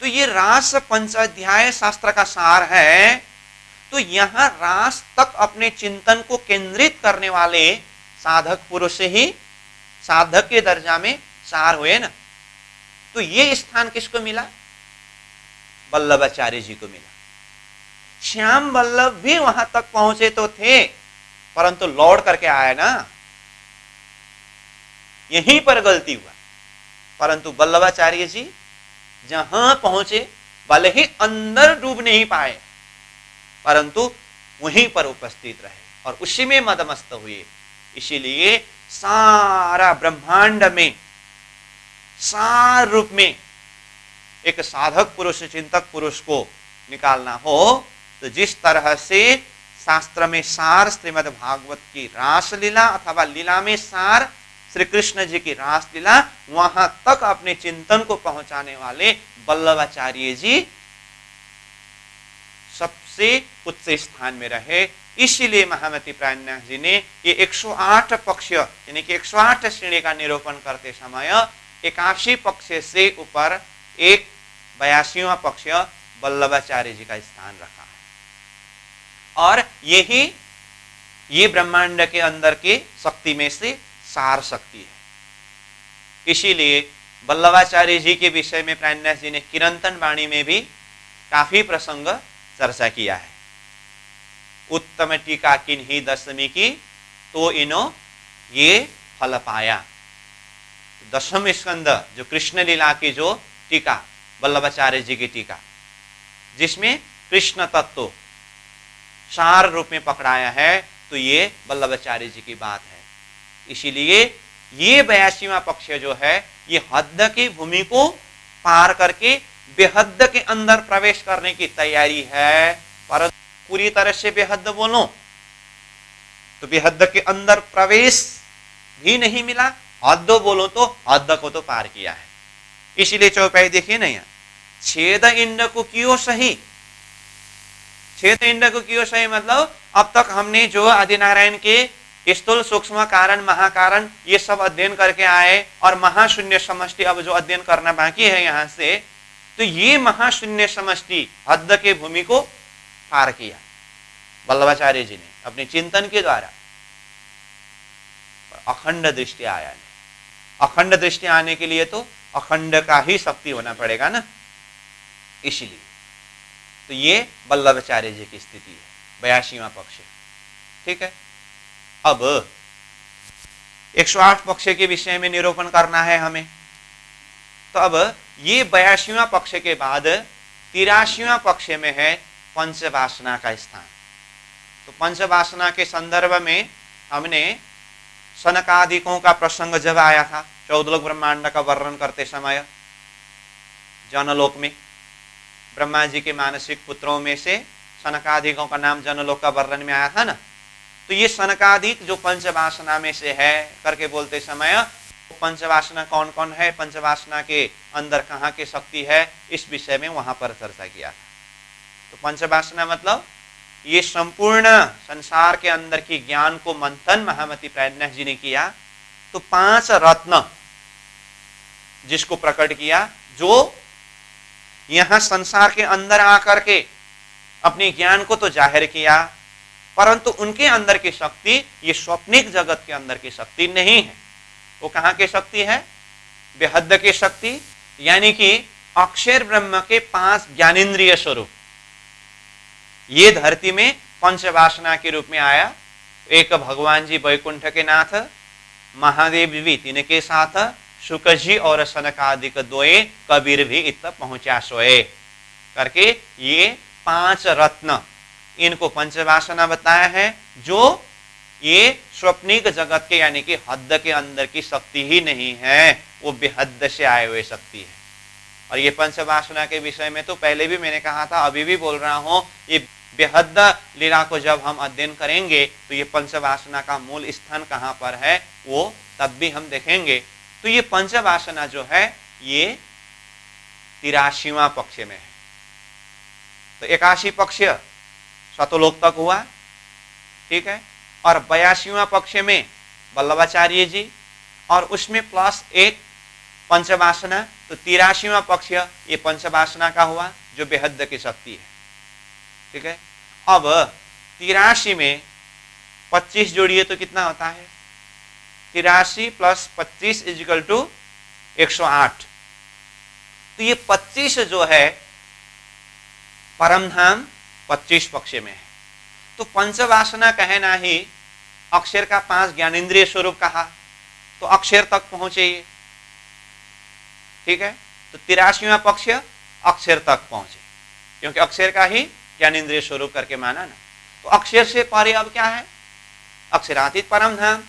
[SPEAKER 1] तो ये रास पंच अध्याय शास्त्र का सार है। तो यहां रास तक अपने चिंतन को केंद्रित करने वाले साधक पुरुष ही साधक के दर्जा में सार हुए ना। तो ये स्थान किसको मिला? वल्लभाचार्य जी को मिला। श्याम वल्लभ भी वहां तक पहुंचे तो थे, परंतु लौट करके आए ना, यहीं पर गलती हुआ। परंतु वल्लभाचार्य जी जहां पहुंचे, भले ही अंदर डूब नहीं पाए, परंतु वहीं पर उपस्थित रहे और उसी में मदमस्त हुए। इसीलिए सारा ब्रह्मांड में सार रूप में एक साधक पुरुष चिंतक पुरुष को निकालना हो, तो जिस तरह से शास्त्र में सार श्रीमद् भागवत की रासलीला अथवा लीला में सार श्री कृष्ण जी की रासलीला, वहां तक अपने चिंतन को पहुंचाने वाले वल्लभाचार्य जी सबसे उच्च स्थान में रहे। इसीलिए महामती प्राणनाथ जी ने ये 108 पक्ष यानी कि 108 श्रेणी का निरूपण करते समय 81 पक्ष से ऊपर एक 82वां पक्ष वल्लभाचार्य जी का स्थान रखा है। और यही ये ब्रह्मांड के अंदर के शक्ति में से सार शक्ति है। इसीलिए वल्लभाचार्य जी के विषय में प्राणनाथ जी ने किरंतन वाणी में भी काफी प्रसंग चर्चा किया है। उत्तम टीका किन्हीं दशमी की, तो इनो ये फल पाया। दशम स्कंद जो कृष्ण लीला की जो टीका वल्लभाचार्य जी की टीका, जिसमें कृष्ण तत्व सार रूप में पकड़ाया है, तो ये वल्लभाचार्य जी की बात है। इसीलिए ये 82वां पक्ष जो है, ये हद की भूमि को पार करके बेहद के अंदर प्रवेश करने की तैयारी है। पर पूरी तरह से बेहद बोलो तो बेहद के अंदर प्रवेश भी नहीं मिला, हद बोलो तो हद को तो पार किया है। इसीलिए चौपाई देखिए ना, यहाँ छेद इंड को क्यों सही, छेद इंड को क्यों सही मतलब अब तक हमने जो आदिनारायण के स्थूल सूक्ष्म कारण महाकारण ये सब अध्ययन करके आए, और महाशून्य समष्टि अब जो अध्ययन करना बाकी है यहाँ से, तो ये महाशून्य समष्टि हद के भूमि को पार किया वल्लभाचार्य जी ने। अपने चिंतन के द्वारा, अखंड दृष्टि आया नहीं। अखंड दृष्टि आने के लिए तो अखंड का ही शक्ति होना पड़ेगा ना, इसलिए तो ये वल्लभाचार्य जी की स्थिति है, 82वां पक्ष। ठीक है, अब 108 पक्ष के विषय में निरूपण करना है हमें। तो अब ये 82वां पक्ष के बाद 83वां पक्ष में है पंचवासना का स्थान। तो पंचवासना के संदर्भ में हमने सनकादिकों का प्रसंग जब आया था, 14 लोक ब्रह्मांड का वर्णन करते समय, जनलोक में ब्रह्मा जी के मानसिक पुत्रों में से सनकादिकों का नाम जनलोक का वर्णन में आया था ना। तो ये सनकादिक जो पंचवासना में से है करके बोलते समय, पंचवासना कौन कौन है, पंचवासना के अंदर कहाँ की शक्ति है, इस विषय में वहां पर चर्चा किया था। तो पंचवासना मतलब ये संपूर्ण संसार के अंदर की ज्ञान को मंथन महामती प्रज्ञा जी ने किया। तो 5 रत्न जिसको प्रकट किया, जो यहां संसार के अंदर आकर के अपने ज्ञान को तो जाहिर किया, परंतु उनके अंदर की शक्ति ये स्वप्निक जगत के अंदर की शक्ति नहीं है। वो कहां की शक्ति है, बेहद की शक्ति, यानी कि अक्षर ब्रह्म के 5 ज्ञानेन्द्रिय स्वरूप ये धरती में पंचवासना के रूप में आया। एक भगवान जी वैकुंठ के नाथ, महादेव भी तिनके साथ, शुक जी और सनकादिक दोए, कबीर भी इत पहुंचा सोए करके ये 5 रत्न, इनको पंचवासना बताया है, जो ये स्वप्निक जगत के यानी कि हद के अंदर की शक्ति ही नहीं है, वो बेहद से आए हुए शक्ति है। और ये पंचवासना के विषय में तो पहले भी मैंने कहा था, अभी भी बोल रहा हूं, ये बेहद लीला को जब हम अध्ययन करेंगे तो ये पंचवासना का मूल स्थान कहां पर है वो तब भी हम देखेंगे। तो ये पंचवासना जो है ये 83वां पक्ष में है। तो 81 पक्ष सतलोक तक हुआ, ठीक है, और 82वां पक्ष में वल्लभाचार्य जी, और उसमें प्लस 1 पंचवासना, तो 83वां पक्ष ये पंचवासना का हुआ जो बेहद की शक्ति है। ठीक है, अब 83 में 25 जोड़िए तो कितना होता है, 83 + 25 = 108। तो ये 25 जो है परमधाम 25 पक्ष में है। तो पंचवासना कहना ही अक्षर का 5 ज्ञानेन्द्रिय स्वरूप कहा, तो अक्षर तक पहुंचे ये। ठीक है, तो 83वां पक्ष अक्षर तक पहुंचे, क्योंकि अक्षर का ही ज्ञानेन्द्रिय स्वरूप करके माना ना। तो अक्षर से परे अब क्या है, अक्षरातीत परम धाम।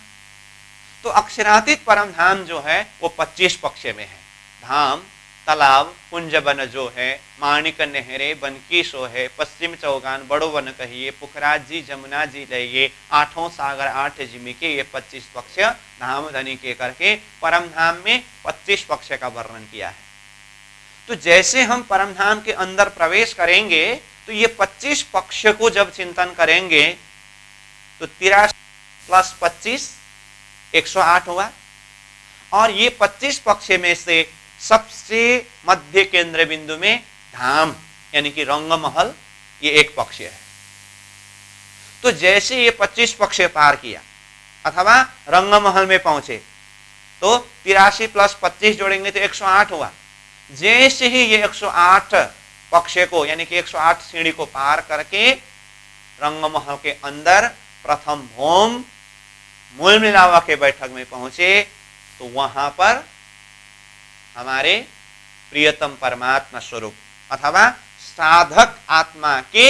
[SPEAKER 1] तो अक्षरातीत परम धाम जो है वो 25 पक्ष में है। धाम, तालाब, कुंज बन जो है, माणिक नहरे बन की सो है, पश्चिम चौगान बड़ो वन कहिए, पुखराज जी जमुना जी लइए, 8 सागर 8 जिमी के, ये 25 पक्ष धाम धनी के करके परम धाम में 25 पक्ष का वर्णन किया है। तो जैसे हम परम धाम के अंदर प्रवेश करेंगे तो ये 25 पक्ष को जब चिंतन करेंगे तो 83 + 25 108 हुआ। और ये 25 पक्ष में से सबसे मध्य केंद्र बिंदु में धाम यानी कि रंगमहल, ये एक पक्ष है। तो जैसे ये 25 पक्ष पार किया अथवा रंगमहल में पहुंचे तो 83 + 25 जोड़ेंगे तो 108 हुआ। जैसे ही ये 108 पक्ष को यानी कि 108 सीढ़ी को पार करके रंगमहल के अंदर प्रथम भौम मूल मिलावा के बैठक में पहुंचे तो वहां पर हमारे प्रियतम परमात्मा स्वरूप अथवा साधक आत्मा के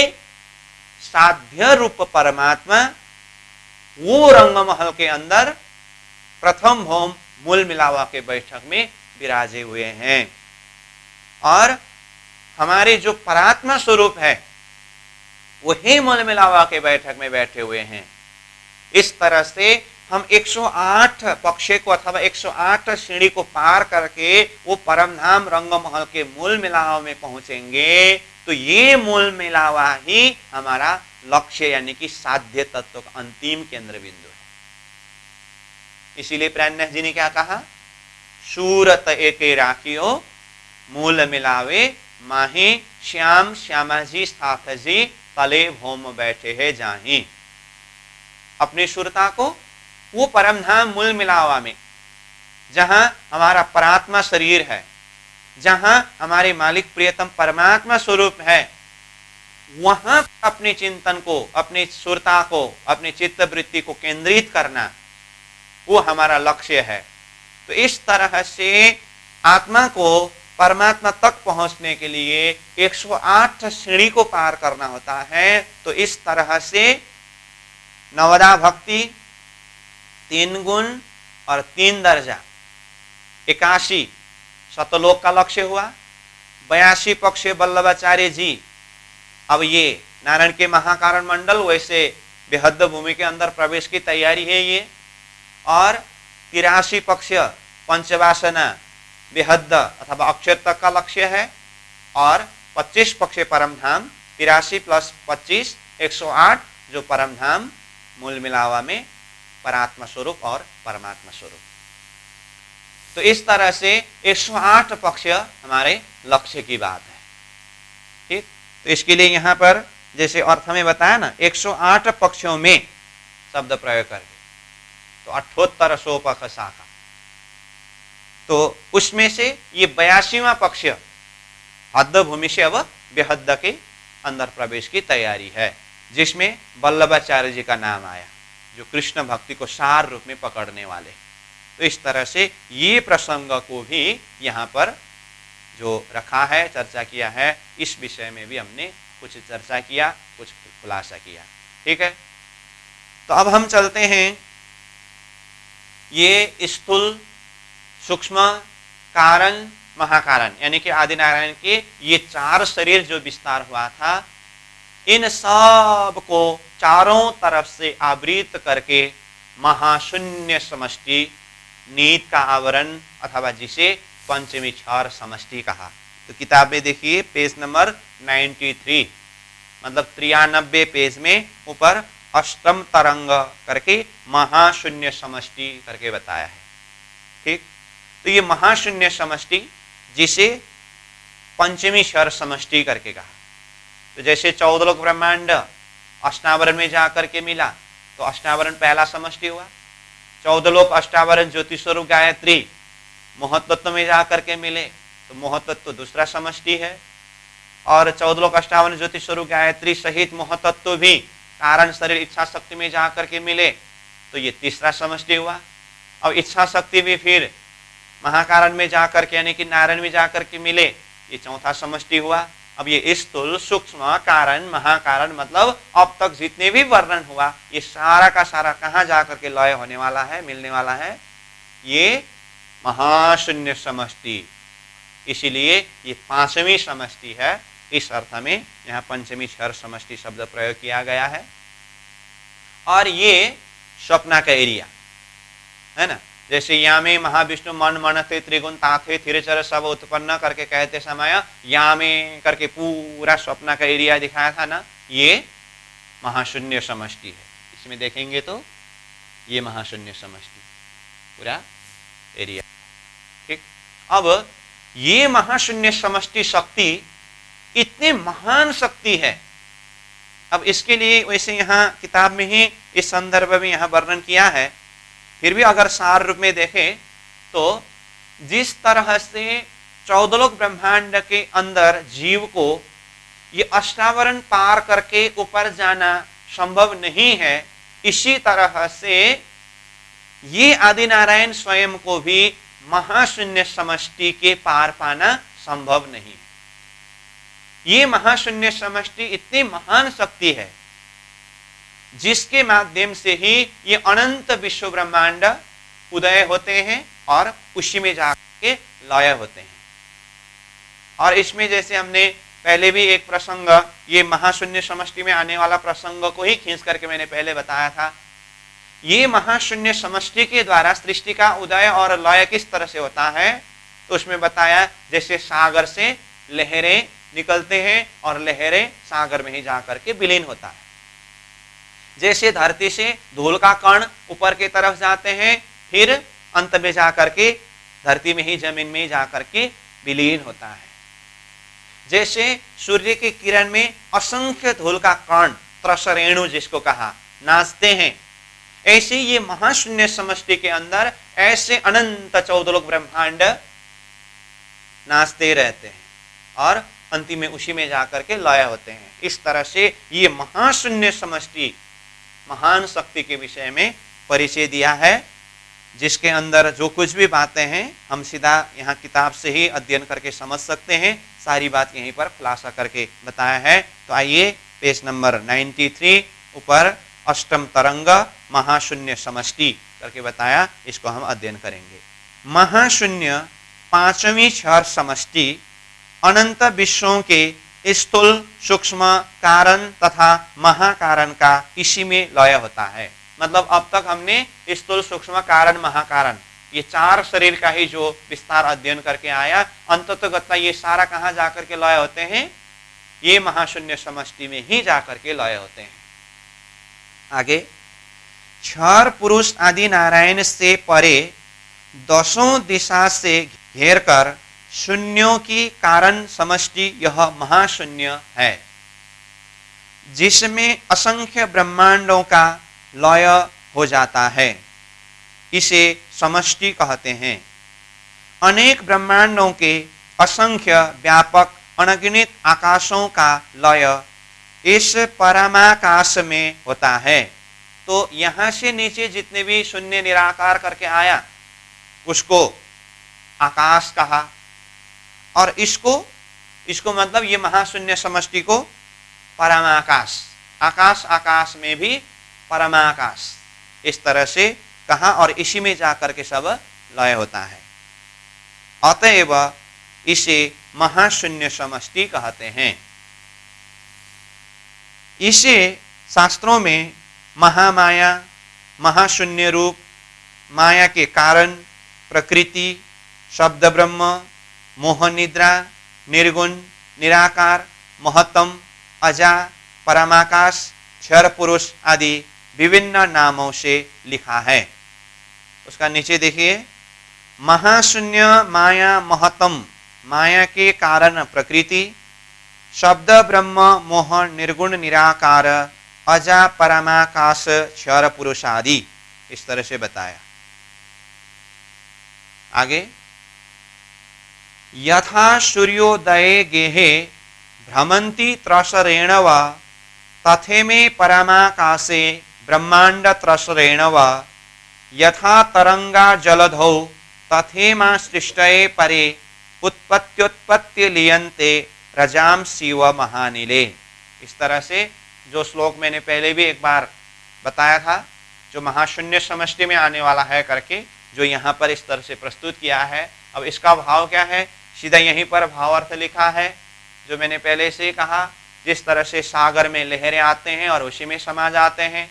[SPEAKER 1] साध्य रूप परमात्मा वो रंगमहल के अंदर प्रथम भौम मूल मिलावा के बैठक में विराजे हुए हैं। और हमारे जो परात्मा स्वरूप है वही मूल मिलावा के बैठक में बैठे हुए हैं। इस तरह से हम 108 पक्ष को अथवा 108 सीढ़ी को पार करके वो परमधाम रंगमहल के मूल मिलावा में पहुंचेंगे। तो ये मूल मिलावा ही हमारा लक्ष्य यानी कि साध्य तत्व का अंतिम केंद्र बिंदु है। इसीलिए प्राज्ञ जी ने क्या कहा, सूरत एके राखियो मूल मिलावे माही, श्याम श्यामा जी साथ जी तले भौम बैठे है जाही। अपनी सुरता को वो परम धाम मूल मिलावा में, जहां हमारा परात्मा शरीर है, जहां हमारे मालिक प्रियतम परमात्मा स्वरूप है, वहां अपने चिंतन को, अपनी सुरता को, अपनी चित्त वृत्ति को केंद्रित करना, वो हमारा लक्ष्य है। तो इस तरह से आत्मा को परमात्मा तक पहुंचने के लिए 108 सीढ़ी को पार करना होता है। तो इस तरह से नवदा भक्ति, 3 गुण और 3 दर्जा, 81 सतलोक का लक्ष्य हुआ। 82 पक्ष वल्लभाचार्य जी, अब ये नारायण के महाकारण मंडल, वैसे बेहद भूमि के अंदर प्रवेश की तैयारी है ये। और 83 पक्ष पंचवासना बेहद अथवा अक्षर तक का लक्ष्य है। और 25 पक्ष परम धाम, 83 + 25 108, जो परम धाम मूल मिलावा में परात्मा स्वरूप और परमात्मा स्वरूप। तो इस तरह से 108 पक्ष हमारे लक्ष्य की बात है। ठीक, तो इसके लिए यहां पर जैसे अर्थ में बताया ना, 108 पक्षों में शब्द प्रयोग करके, तो 78 सोपख शाखा। तो उसमें से ये 82वां पक्ष हद्द भूमि से अब बेहद के अंदर प्रवेश की तैयारी है, जिसमें वल्लभाचार्य जी का नाम आया, जो कृष्ण भक्ति को सार रूप में पकड़ने वाले। तो इस तरह से ये प्रसंग को भी यहाँ पर जो रखा है, चर्चा किया है, इस विषय में भी हमने कुछ चर्चा किया, कुछ खुलासा किया। ठीक है, तो अब हम चलते हैं ये स्थूल, सूक्ष्म, कारण, महाकारण, यानी कि आदि नारायण के ये 4 शरीर जो विस्तार हुआ था, इन सब को चारों तरफ से आवृत करके महाशून्य समष्टि, नीत का आवरण, अथवा जिसे पंचमी क्षर समष्टि कहा। तो किताब में देखिए पेज नंबर 93, मतलब 93 पेज में ऊपर अष्टम तरंग करके महाशून्य समष्टि करके बताया है। ठीक, तो ये महाशून्य समष्टि जिसे पंचमी क्षर समष्टि करके कहा। तो जैसे 14 लोक ब्रह्मांड अष्टावरण में जाकर के मिला, तो अष्टावरण पहला समष्टि हुआ। 14 लोक अष्टावरण ज्योतिष स्वरूप गायत्री मोहतत्व में जाकर के मिले, तो मोहतत्व दूसरा समष्टि है। और 14 लोक अष्टावरण ज्योतिष स्वरूप गायत्री सहित मोहतत्व भी कारण शरीर इच्छा शक्ति में जाकर के मिले, तो ये तीसरा समष्टि हुआ। अब इच्छा शक्ति भी फिर महाकारण में जाकर के, यानी कि नारायण में जाकर के मिले, ये चौथा समष्टि हुआ। अब ये स्थूल, सूक्ष्म, कारण, महाकारण, मतलब अब तक जितने भी वर्णन हुआ, ये सारा का सारा कहाँ जाकर के लय होने वाला है, मिलने वाला है, ये महाशून्य समष्टि। इसीलिए ये 5वीं समष्टि है। इस अर्थ में यहाँ पंचमी क्षर समष्टि शब्द प्रयोग किया गया है। और ये स्वप्न का एरिया है ना, जैसे यामे महाविष्णु मन मनते त्रिगुण ताथे थिरचर सब उत्पन्न करके कहते समय यामे करके पूरा स्वप्न का एरिया दिखाया था ना, ये महाशून्य समष्टि है। इसमें देखेंगे तो ये महाशून्य समष्टि पूरा एरिया। ठीक, अब ये महाशून्य समष्टि शक्ति इतनी महान शक्ति है। अब इसके लिए वैसे यहाँ किताब में ही इस संदर्भ में यहाँ वर्णन किया है, फिर भी अगर सार रूप में देखें तो जिस तरह से 14 लोक ब्रह्मांड के अंदर जीव को ये अष्टावरण पार करके ऊपर जाना संभव नहीं है, इसी तरह से ये आदि नारायण स्वयं को भी महाशून्य समष्टि के पार पाना संभव नहीं। ये महाशून्य समष्टि इतनी महान शक्ति है जिसके माध्यम से ही ये अनंत विश्व ब्रह्मांड उदय होते हैं और उसी में जाके लय होते हैं। और इसमें जैसे हमने पहले भी एक प्रसंग, ये महाशून्य समष्टि में आने वाला प्रसंग को ही खींच करके मैंने पहले बताया था। ये महाशून्य समष्टि के द्वारा सृष्टि का उदय और लय किस तरह से होता है, तो उसमें बताया जैसे सागर से लहरें निकलते हैं और लहरें सागर में ही जाकर के विलीन होता है। जैसे धरती से धूल का कण ऊपर की तरफ जाते हैं, फिर अंत में जाकर के धरती में ही, जमीन में ही जाकर के विलीन होता है। जैसे सूर्य की किरण में असंख्य धूल का कण, त्रसरेणु जिसको कहा, नाचते हैं ऐसे ये महाशून्य समष्टि के अंदर ऐसे अनंत 14 लोक ब्रह्मांड नाचते रहते हैं और अंतिम में उसी में जाकर के लय होते हैं। इस तरह से ये महाशून्य समष्टि महान शक्ति के विषय में परिचय दिया है, जिसके अंदर जो कुछ भी बातें हैं हम सीधा यहाँ किताब से ही अध्ययन करके समझ सकते हैं। सारी बात यहीं पर खुलासा करके बताया है। तो आइए पेज नंबर 93 ऊपर अष्टम तरंग महाशून्य समष्टि करके बताया, इसको हम अध्ययन करेंगे। महाशून्य पांचवी क्षर समष्टि अनंत विश्वों के स्थूल सूक्ष्म कारण तथा महाकारण का इसी में लय होता है। मतलब अब तक हमने स्थूल सूक्ष्म कारण महाकारण ये चार शरीर का ही जो विस्तार अध्ययन करके आया, अंततः ये सारा कहाँ जाकर के लय होते हैं? ये महाशून्य समष्टि में ही जाकर के लय होते हैं। आगे, क्षर पुरुष आदि नारायण से परे दसों दिशा से घेर कर शून्यों की कारण समष्टि यह महाशून्य है, जिसमें असंख्य ब्रह्मांडों का लय हो जाता है। इसे समष्टि कहते हैं। अनेक ब्रह्मांडों के असंख्य व्यापक अनगिनत आकाशों का लय इस परमाकाश में होता है। तो यहां से नीचे जितने भी शून्य निराकार करके आया उसको आकाश कहा, और इसको मतलब ये महाशून्य समष्टि को परमाकाश, आकाश आकाश में भी परमाकाश, इस तरह से कहा और इसी में जाकर के सब लय होता है। अतएव इसे महाशून्य समष्टि कहते हैं। इसे शास्त्रों में महामाया, महाशून्य रूप, माया के कारण, प्रकृति, शब्द ब्रह्म, मोह निद्रा, निर्गुण, निराकार, महत्तम, अजा, परमाकाश, क्षर पुरुष आदि विभिन्न नामों से लिखा है। उसका नीचे देखिए, महाशून्य माया महत्तम, माया के कारण प्रकृति, शब्द ब्रह्म मोह निर्गुण निराकार, अजा परमाकाश क्षर पुरुष आदि, इस तरह से बताया। आगे, यथा सूर्योदये गेहे भ्रमंती त्रसरेण व तथेमे परमाकाशे ब्रह्मांड त्रसरेण व यथा तरंगा जलधौ तथेमा सृष्टये परे उत्पत्त्योत्पत्ति लियन्ते रजाम शिव महानिले। इस तरह से जो श्लोक मैंने पहले भी एक बार बताया था, जो महाशून्य समष्टि में आने वाला है करके, जो यहाँ पर इस तरह से प्रस्तुत किया है। अब इसका भाव क्या है? सीधा यहीं पर भावार्थ लिखा है, जो मैंने पहले से कहा। जिस तरह से सागर में लहरें आते हैं और उसी में समा जाते हैं,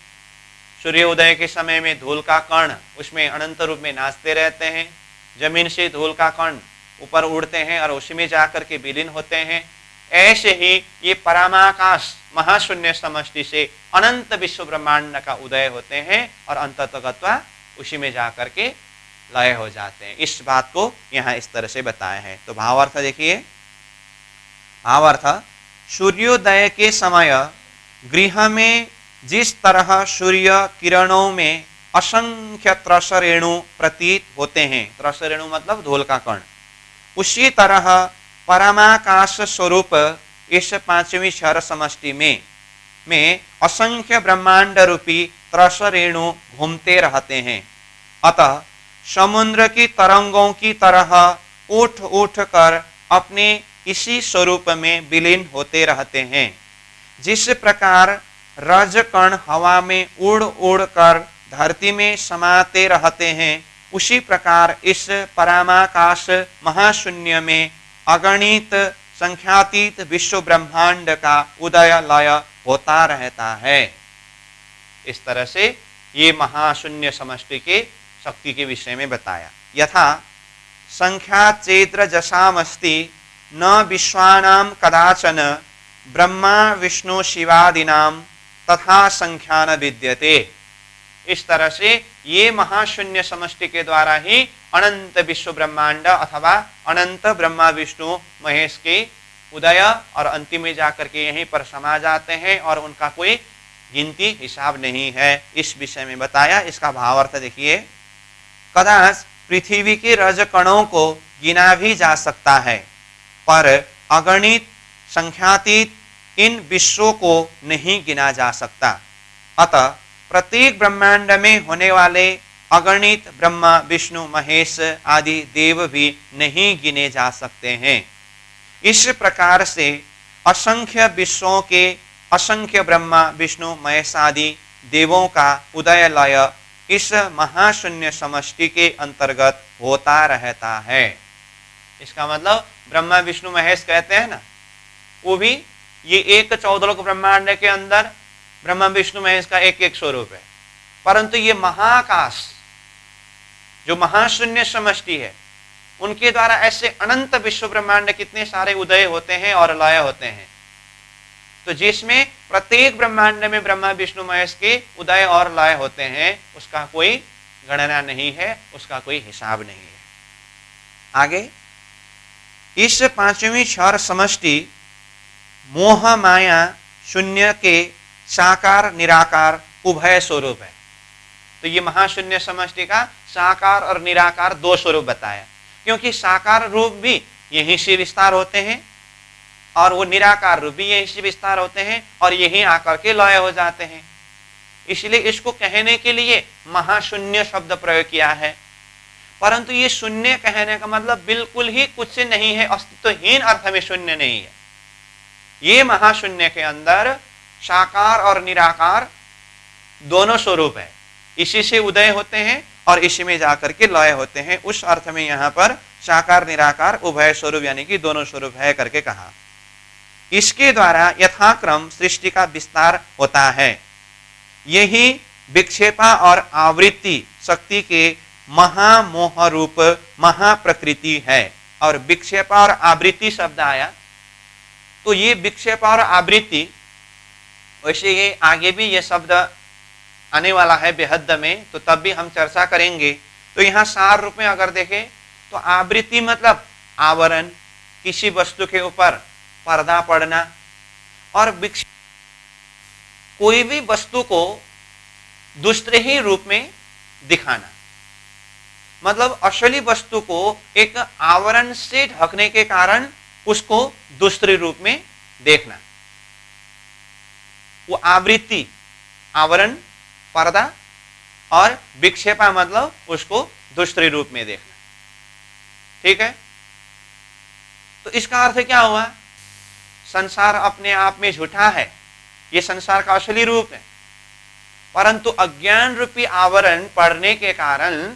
[SPEAKER 1] सूर्योदय के समय में धूल का कण उसमें अनंत रूप में नाचते रहते हैं, जमीन से धूल का कण ऊपर उड़ते हैं और उसी में जाकर के विलीन होते हैं, ऐसे ही ये परमाकाश महाशून्य समष्टि से अनंत विश्व ब्रह्मांड का उदय होते हैं और अंततः उसी में जाकर के लय हो जाते हैं। इस बात को यहाँ इस तरह से बताया है। तो भावार्थ देखिए, भावार्थ, सूर्योदय के समय गृह में जिस तरह सूर्य किरणों में असंख्य त्रसरेणु प्रतीत होते हैं, त्रसरेणु मतलब धूल का कण, उसी तरह परमाकाश स्वरूप इस पांचवी क्षर समष्टि में असंख्य ब्रह्मांड रूपी त्रसरेणु घूमते रहते हैं। अतः समुद्र की तरंगों की तरह उठ उठ कर अपने इसी स्वरूप में विलीन होते रहते हैं। जिस प्रकार रजकण हवा में उड़ उड़ कर धरती में समाते रहते हैं, उसी प्रकार इस परमाकाश महाशून्य में अगणित संख्यातीत विश्व ब्रह्मांड का उदय लय होता रहता है। इस तरह से ये महाशून्य समष्टि के शक्ति के विषय में बताया। यथा संख्या चेत्र जसामस्ति न विश्वानाम कदाचन ब्रह्मा विष्णु शिवादिनाम तथा संख्या न विद्यते। इस तरह से ये महाशून्य समष्टि के द्वारा ही अनंत विश्व ब्रह्मांड अथवा अनंत ब्रह्मा विष्णु महेश के उदय और अंतिम में जाकर के यहीं पर समा जाते हैं और उनका कोई गिनती हिसाब नहीं है, इस विषय में बताया। इसका भावार्थ देखिए, कदाच पृथ्वी के रज कणों को गिना भी जा सकता है, पर अगणित संख्यातीत इन विश्वों को नहीं गिना जा सकता। अतः प्रत्येक ब्रह्मांड में होने वाले अगणित ब्रह्मा विष्णु महेश आदि देव भी नहीं गिने जा सकते हैं। इस प्रकार से असंख्य विश्वों के असंख्य ब्रह्मा विष्णु महेश आदि देवों का उदय लय इस महाशून्य समष्टि के अंतर्गत होता रहता है। इसका मतलब ब्रह्मा विष्णु महेश कहते हैं ना, वो भी ये एक 14 लोक ब्रह्मांड के अंदर ब्रह्मा विष्णु महेश का एक एक स्वरूप है। परंतु ये महाकाश जो महाशून्य समष्टि है, उनके द्वारा ऐसे अनंत विश्व ब्रह्मांड कितने सारे उदय होते हैं और लय होते हैं, तो जिसमें प्रत्येक ब्रह्मांड में ब्रह्मा विष्णु महेश के उदय और लय होते हैं, उसका कोई गणना नहीं है, उसका कोई हिसाब नहीं है। आगे, इस पांचवी क्षर समष्टि मोह माया शून्य के साकार निराकार उभय स्वरूप है। तो ये महाशून्य समष्टि का साकार और निराकार दो स्वरूप बताया, क्योंकि साकार रूप भी यहीं से विस्तार होते हैं और वो निराकार रूप भी यहीं से विस्तार होते हैं और यहीं आकर के लय हो जाते हैं। इसलिए इसको कहने के लिए महाशून्य शब्द प्रयोग किया है। परंतु ये शून्य कहने का मतलब बिल्कुल ही कुछ नहीं है, अस्तित्वहीन अर्थ में शून्य नहीं है। ये महाशून्य के अंदर साकार और निराकार दोनों स्वरूप है, इसी से उदय होते हैं और इसी में जाकर के लय होते हैं। उस अर्थ में यहाँ पर साकार निराकार उभय स्वरूप यानी कि दोनों स्वरूप है करके कहा। इसके द्वारा यथाक्रम सृष्टि का विस्तार होता है। यही विक्षेपा और आवृत्ति शक्ति के महामोह रूप महाप्रकृति है। और विक्षेपा और आवृत्ति शब्द आया, तो ये विक्षेपा और आवृत्ति, वैसे ये आगे भी ये शब्द आने वाला है बेहद में, तो तब भी हम चर्चा करेंगे। तो यहाँ सार रूप में अगर देखें तो आवृत्ति मतलब आवरण, किसी वस्तु के ऊपर पर्दा पड़ना, और कोई भी वस्तु को दूसरे ही रूप में दिखाना, मतलब असली वस्तु को एक आवरण से ढकने के कारण उसको दूसरे रूप में देखना। वो आवृत्ति, आवरण, पर्दा, और विक्षेपा मतलब उसको दूसरे रूप में देखना। ठीक है, तो इसका अर्थ क्या हुआ? संसार अपने आप में झूठा है, ये संसार का असली रूप है, परंतु अज्ञान रूपी आवरण पड़ने के कारण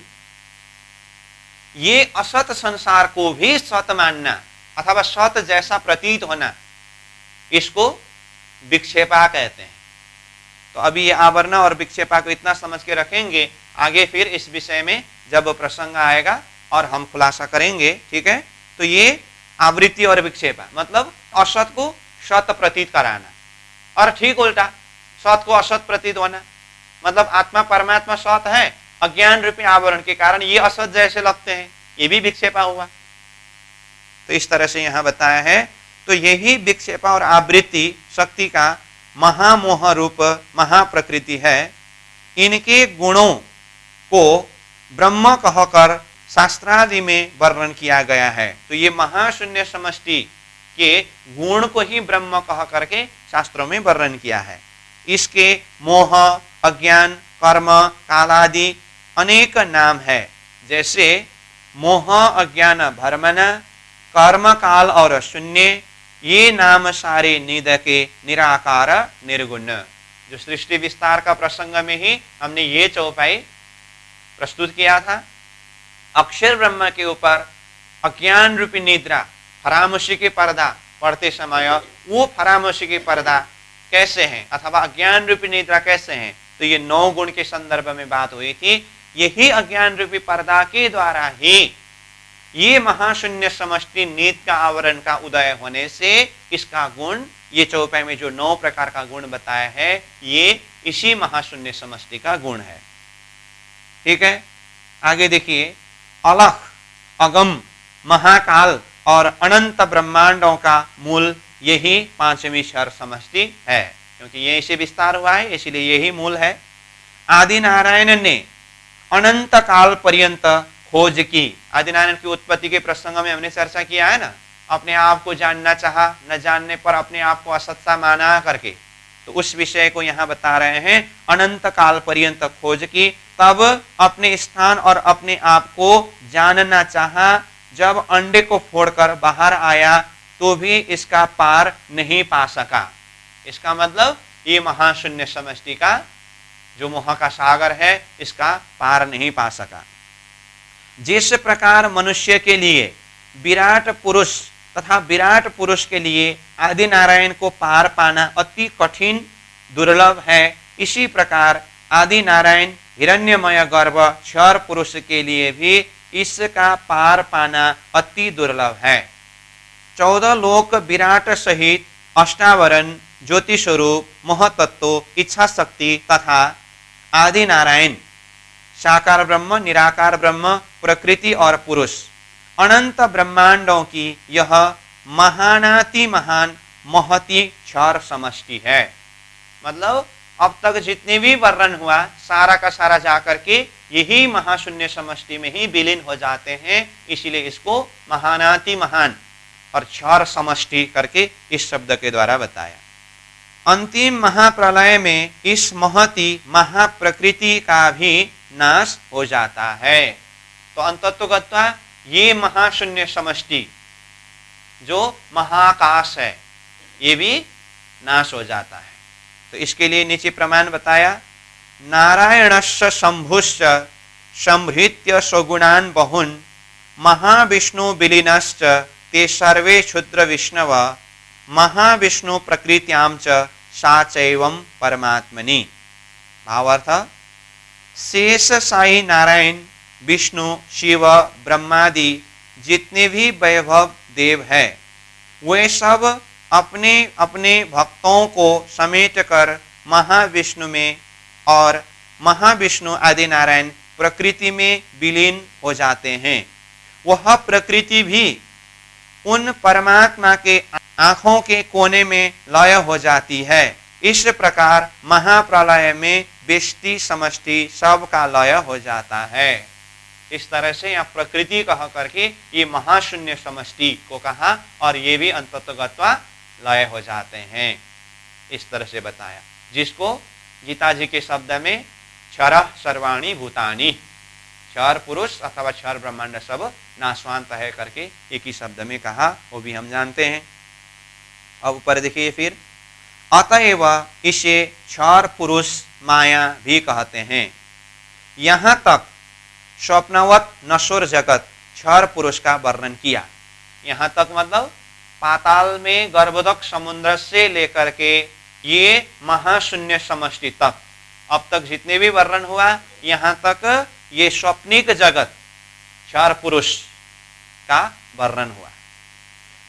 [SPEAKER 1] ये असत संसार को भी सत मानना अथवा सत जैसा प्रतीत होना, इसको विक्षेपा कहते हैं। तो अभी ये आवरण और विक्षेपा को इतना समझ के रखेंगे, आगे फिर इस विषय में जब प्रसंग आएगा और हम खुलासा करेंगे। ठीक है, तो ये आवृत्ति और विक्षेपा मतलब असत को सत प्रतीत कराना, और ठीक उल्टा सत को असत प्रतीत होना, मतलब आत्मा परमात्मा सत है, अज्ञान रूपी आवरण के कारण ये असत जैसे लगते हैं, ये भी विक्षेपा हुआ। तो इस तरह से यहां बताया है। तो यही विक्षेपा और आवृत्ति शक्ति का महामोह रूप महाप्रकृति है। इनके गुणों को ब्रह्म कहकर शास्त्रादि में वर्णन किया गया है। तो ये महाशून्य समष्टि के गुण को ही ब्रह्म कह करके शास्त्रों में वर्णन किया है। इसके मोह, अज्ञान, कर्म, कालादि अनेक नाम है, जैसे मोह, अज्ञान, भरमना, कर्म, काल और शून्य, ये नाम सारे निध के निराकार निर्गुण। जो सृष्टि विस्तार का प्रसंग में ही हमने ये चौपाई प्रस्तुत किया था। अक्षर ब्रह्म के ऊपर अज्ञान रूपी निद्रा, फरामोशी के पर्दा पढ़ते समय वो फरामोशी के पर्दा कैसे हैं अथवा अज्ञान रूपी निद्रा कैसे हैं, तो ये 9 गुण के संदर्भ में बात हुई थी। यही अज्ञान रूपी पर्दा के द्वारा ही ये महाशून्य समष्टि नीत का आवरण का उदय होने से इसका गुण, ये चौपाई में जो 9 प्रकार का गुण बताया है, ये इसी महाशून्य समष्टि का गुण है। ठीक है, आगे देखिए, अलख, अगम, महाकाल और अनंत ब्रह्मांडों का मूल यही 5वीं क्षर समष्टि है। क्योंकि ये इसे विस्तार हुआ है, इसलिए यही मूल है। आदि नारायण ने अनंत काल पर्यंत खोज की। आदि नारायण की उत्पत्ति के प्रसंग में हमने चर्चा किया है ना, अपने आप को जानना चाहा, न जानने पर अपने आप को असत्ता माना करके, तो उस विषय को यहाँ बता रहे हैं। अनंत काल पर्यंत खोज की, तब अपने स्थान और अपने आप को जानना चाहा। जब अंडे को फोड़कर बाहर आया तो भी इसका पार नहीं पा सका। इसका मतलब ये महाशून्य समष्टि का जो मोह का सागर है, इसका पार नहीं पा सका। जिस प्रकार मनुष्य के लिए विराट पुरुष तथा विराट पुरुष के लिए आदि नारायण को पार पाना अति कठिन दुर्लभ है, इसी प्रकार आदि नारायण हिरण्यमय गर्भ क्षर पुरुष के लिए भी इसका पार पाना अति दुर्लभ है। 14 लोक विराट सहित अष्टावरण, ज्योति स्वरूप, महतत्व, इच्छा शक्ति तथा आदि नारायण, साकार ब्रह्म, निराकार ब्रह्म, प्रकृति और पुरुष, अनंत ब्रह्मांडों की यह महानाति महान महती क्षर समष्टि है। मतलब अब तक जितने भी वर्णन हुआ, सारा का सारा जाकर के यही महाशून्य समष्टि में ही विलीन हो जाते हैं, इसीलिए इसको महानाति महान और क्षर समष्टि करके इस शब्द के द्वारा बताया। अंतिम महाप्रलय में इस महती महाप्रकृति का भी नाश हो जाता है। तो अंतत्वगत्वा ये महाशून्य समष्टि जो महाकाश है, ये भी नाश हो जाता है। तो इसके लिए नीचे प्रमाण बताया। नारायणस्य शंभुश्च संभृत्य स्वगुणान् बहुन् महाविष्णु विलीनश्च ते सर्वे क्षुद्र विष्णव महाविष्णु प्रकृत्यां च सा चैवं परमात्मनि। भावार्थ, शेष साई नारायण, विष्णु, शिव, ब्रह्मादि जितने भी वैभव देव है, वे सब अपने अपने भक्तों को समेट कर महाविष्णु में और महाविष्णु आदि नारायण प्रकृति में विलीन हो जाते हैं। वह प्रकृति भी उन परमात्मा के आंखों के कोने में लय हो जाती है। इस प्रकार महाप्रलय में व्यष्टि समष्टि सब का लय हो जाता है। इस तरह से यहाँ प्रकृति कह करके ये महाशून्य समष्टि को कहा, और ये भी अंततोगत्वा लय हो जाते हैं। इस तरह से बताया, जिसको गीता जी के शब्द में क्षरः सर्वाणि भूतानि, क्षर पुरुष अथवा क्षर ब्रह्मांड सब नाशवांत है करके एक ही शब्द में कहा, वो भी हम जानते हैं। अब ऊपर देखिए फिर, अतएव इसे क्षर पुरुष माया भी कहते हैं। यहाँ तक स्वप्नवत नश्वर जगत क्षर पुरुष का वर्णन किया। यहाँ तक मतलब पाताल में गर्भोदक समुद्र से लेकर के ये महाशून्य समष्टि तक, अब तक जितने भी वर्णन हुआ, यहाँ तक ये स्वप्निक जगत क्षर पुरुष का वर्णन हुआ,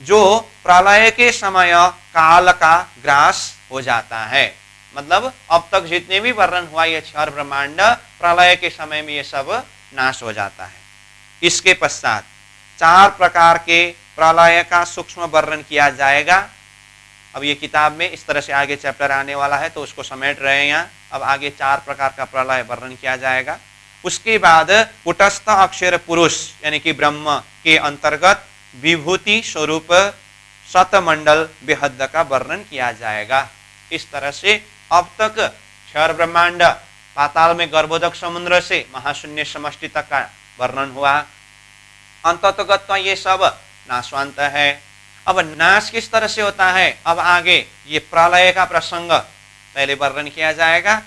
[SPEAKER 1] जो प्रलय के समय काल का ग्रास हो जाता है। मतलब अब तक जितने भी वर्णन हुआ ये क्षर ब्रह्मांड, प्रलय के समय में ये सब नाश हो जाता है। इसके पश्चात 4 प्रकार के प्रलय का सूक्ष्म वर्णन किया जाएगा। अब ये किताब में इस तरह से आगे चैप्टर आने वाला है, तो उसको समेट रहे हैं यहाँ। अब आगे 4 प्रकार का प्रलय वर्णन किया जाएगा। उसके बाद कुटस्थ अक्षर पुरुष यानी कि ब्रह्म के अंतर्गत विभूति स्वरूप शतमंडल बेहद का वर्णन किया जाएगा। इस तरह से अब तक क्षर ब्रह्मांड, पाताल में गर्भोदक समुद्र से महाशून्य समष्टि तक का वर्णन हुआ। अंततोगत ये सब नाशवांत है। अब नाश किस तरह से होता है, अब आगे ये प्रलय का प्रसंग पहले वर्णन किया जाएगा।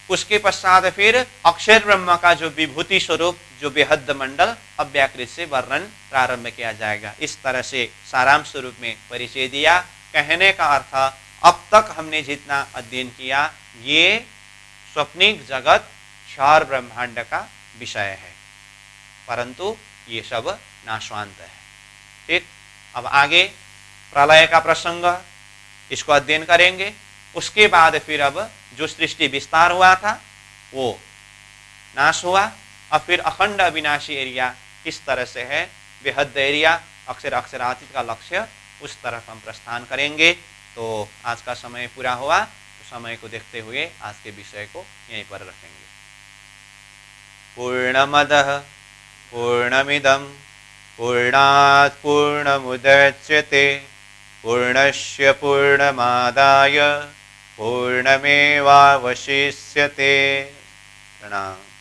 [SPEAKER 1] उसके पश्चात फिर अक्षर ब्रह्म का जो विभूति स्वरूप जो बेहद मंडल अव्याकृत से वर्णन प्रारंभ किया जाएगा। इस तरह से सारांश स्वरूप में परिचय दिया। कहने का अर्थ, अब तक हमने जितना अध्ययन किया ये स्वप्निक जगत क्षर ब्रह्मांड का विषय है, परंतु ये सब नाशवांत है। ठीक, अब आगे प्रलय का प्रसंग, इसको अध्ययन करेंगे। उसके बाद फिर अब जो सृष्टि विस्तार हुआ था वो नाश हुआ, अब फिर अखंड अविनाशी एरिया किस तरह से है, बेहद एरिया अक्षर अक्षरातीत का लक्ष्य, उस तरफ हम प्रस्थान करेंगे। तो आज का समय पूरा हुआ। समय को देखते हुए आज के विषय को यहीं पर रखेंगे। पूर्णमदः पूर्णमिदं पूर्णात् पूर्णमुदच्यते पूर्णस्य पूर्णमादाय पूर्णमेवावशिष्यते। प्रणाम।